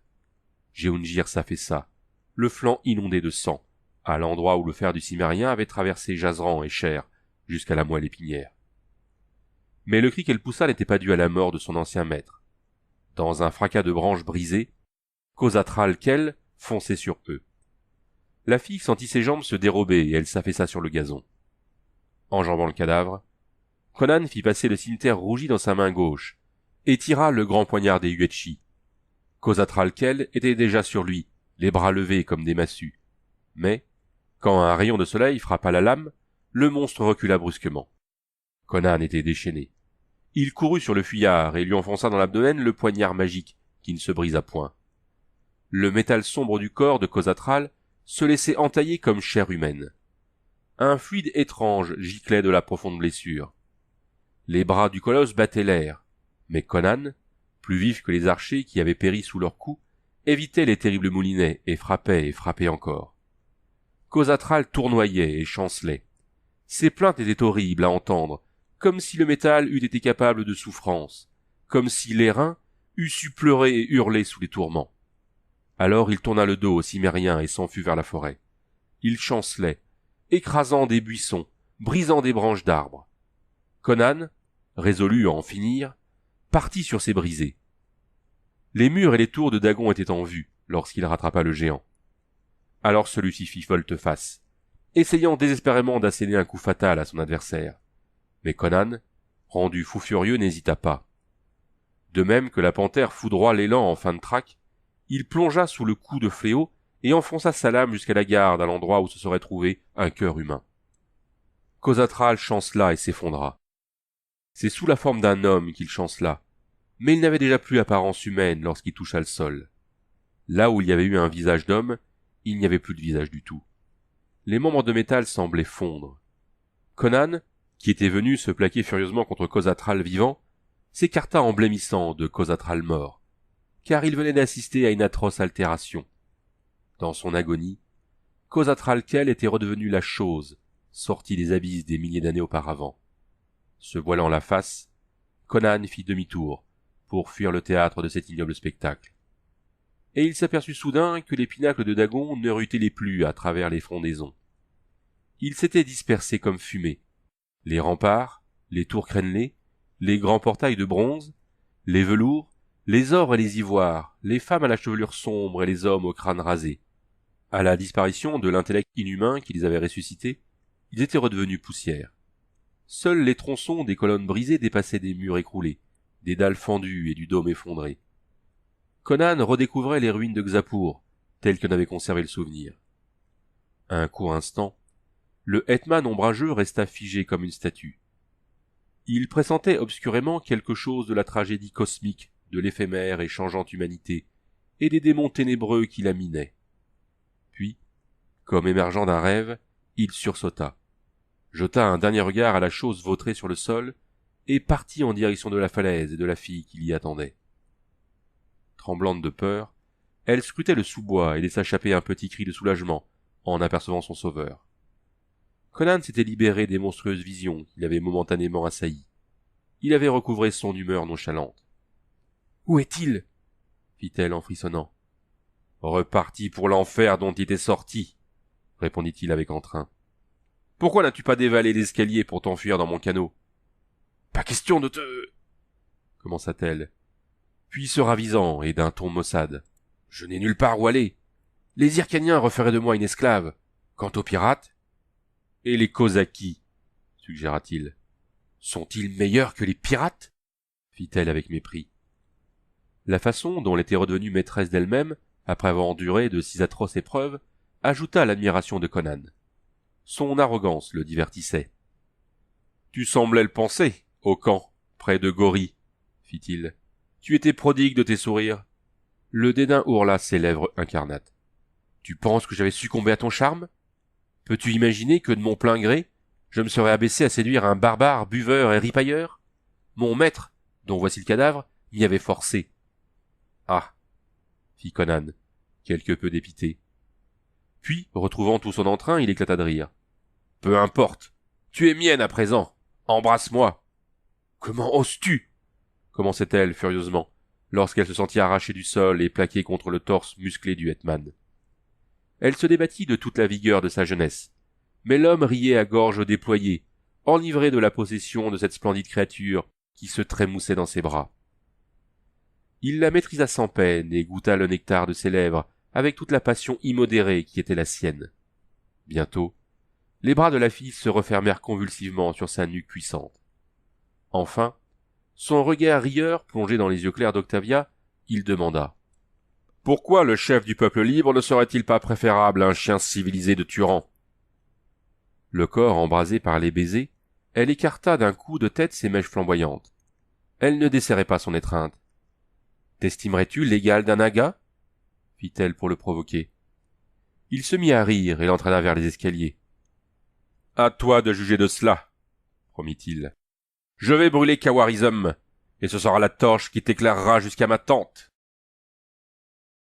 Jehungir s'affaissa, le flanc inondé de sang, à l'endroit où le fer du cimérien avait traversé jasran et chair jusqu'à la moelle épinière. Mais le cri qu'elle poussa n'était pas dû à la mort de son ancien maître. Dans un fracas de branches brisées, Khosatral Khel fonçait sur eux. La fille sentit ses jambes se dérober et elle s'affaissa sur le gazon. Enjambant le cadavre, Conan fit passer le cimeterre rougi dans sa main gauche et tira le grand poignard des Yuetchi. Khosatral Khel était déjà sur lui, les bras levés comme des massues. Mais, quand un rayon de soleil frappa la lame, le monstre recula brusquement. Conan était déchaîné. Il courut sur le fuyard et lui enfonça dans l'abdomen le poignard magique qui ne se brisa point. Le métal sombre du corps de Khosatral se laissait entailler comme chair humaine. Un fluide étrange giclait de la profonde blessure. Les bras du colosse battaient l'air, mais Conan, plus vif que les archers qui avaient péri sous leurs coups, évitait les terribles moulinets et frappait encore. Khosatral tournoyait et chancelait. Ses plaintes étaient horribles à entendre, comme si le métal eût été capable de souffrance, comme si l'airain eût su pleurer et hurler sous les tourments. Alors il tourna le dos aux Cimmériens et s'enfuit vers la forêt. Il chancelait, écrasant des buissons, brisant des branches d'arbres. Conan, résolu à en finir, partit sur ses brisées. Les murs et les tours de Dagon étaient en vue lorsqu'il rattrapa le géant. Alors celui-ci fit volte-face, essayant désespérément d'asséner un coup fatal à son adversaire. Mais Conan, rendu fou furieux, n'hésita pas. De même que la panthère foudroie l'élan en fin de traque, il plongea sous le coup de fléau et enfonça sa lame jusqu'à la garde à l'endroit où se serait trouvé un cœur humain. Khosatral chancela et s'effondra. C'est sous la forme d'un homme qu'il chancela, mais il n'avait déjà plus apparence humaine lorsqu'il toucha le sol. Là où il y avait eu un visage d'homme, il n'y avait plus de visage du tout. Les membres de métal semblaient fondre. Conan, qui était venu se plaquer furieusement contre Khosatral vivant, s'écarta en blêmissant de Khosatral mort, car il venait d'assister à une atroce altération. Dans son agonie, Khosatral Khel était redevenu la chose, sortie des abysses des milliers d'années auparavant. Se voilant la face, Conan fit demi-tour pour fuir le théâtre de cet ignoble spectacle. Et il s'aperçut soudain que les pinacles de Dagon ne rutelaient plus à travers les frondaisons. Ils s'étaient dispersés comme fumée. Les remparts, les tours crénelées, les grands portails de bronze, les velours, les ors et les ivoires, les femmes à la chevelure sombre et les hommes au crâne rasé. À la disparition de l'intellect inhumain qui les avait ressuscités, ils étaient redevenus poussière. Seuls les tronçons des colonnes brisées dépassaient des murs écroulés, des dalles fendues et du dôme effondré. Conan redécouvrait les ruines de Xapur, telles qu'en avait conservé le souvenir. Un court instant, le hetman ombrageux resta figé comme une statue. Il pressentait obscurément quelque chose de la tragédie cosmique de l'éphémère et changeante humanité, et des démons ténébreux qui la minaient. Puis, comme émergeant d'un rêve, il sursauta, jeta un dernier regard à la chose vautrée sur le sol, et partit en direction de la falaise et de la fille qui l'y attendait. Tremblante de peur, elle scrutait le sous-bois et laissa échapper un petit cri de soulagement en apercevant son sauveur. Conan s'était libéré des monstrueuses visions qui l'avaient momentanément assailli. Il avait recouvré son humeur nonchalante. « Où est-il » fit-elle en frissonnant. « Reparti pour l'enfer dont il était sorti, » répondit-il avec entrain. « Pourquoi n'as-tu pas dévalé l'escalier pour t'enfuir dans mon canot ?»« Pas question de te... » commença-t-elle, puis se ravisant et d'un ton maussade. « Je n'ai nulle part où aller. Les Hyrcaniens referaient de moi une esclave. Quant aux pirates... »« Et les Cosaques, suggéra-t-il. Sont-ils meilleurs que les pirates ?» fit-elle avec mépris. La façon dont elle était redevenue maîtresse d'elle-même, après avoir enduré de si atroces épreuves, ajouta à l'admiration de Conan. Son arrogance le divertissait. « Tu semblais le penser, au camp, près de Gori, » fit-il. « Tu étais prodigue de tes sourires. » Le dédain ourla ses lèvres incarnates. « Tu penses que j'avais succombé à ton charme ? Peux-tu imaginer que de mon plein gré, je me serais abaissé à séduire un barbare, buveur et ripailleur ? Mon maître, dont voici le cadavre, m'y avait forcé. »« Ah » fit Conan, quelque peu dépité. Puis, retrouvant tout son entrain, il éclata de rire. « Peu importe, tu es mienne à présent, embrasse-moi. »« Comment oses-tu » commençait-elle furieusement, lorsqu'elle se sentit arrachée du sol et plaquée contre le torse musclé du hetman. Elle se débattit de toute la vigueur de sa jeunesse, mais l'homme riait à gorge déployée, enivré de la possession de cette splendide créature qui se trémoussait dans ses bras. Il la maîtrisa sans peine et goûta le nectar de ses lèvres avec toute la passion immodérée qui était la sienne. Bientôt, les bras de la fille se refermèrent convulsivement sur sa nuque puissante. Enfin, son regard rieur plongé dans les yeux clairs d'Octavia, il demanda: « Pourquoi le chef du peuple libre ne serait-il pas préférable à un chien civilisé de Turan ?» Le corps embrasé par les baisers, elle écarta d'un coup de tête ses mèches flamboyantes. Elle ne desserrait pas son étreinte. « T'estimerais-tu l'égal d'un naga » fit-elle pour le provoquer. Il se mit à rire et l'entraîna vers les escaliers. « À toi de juger de cela, » promit-il. « Je vais brûler Kawarizum, et ce sera la torche qui t'éclairera jusqu'à ma tente. »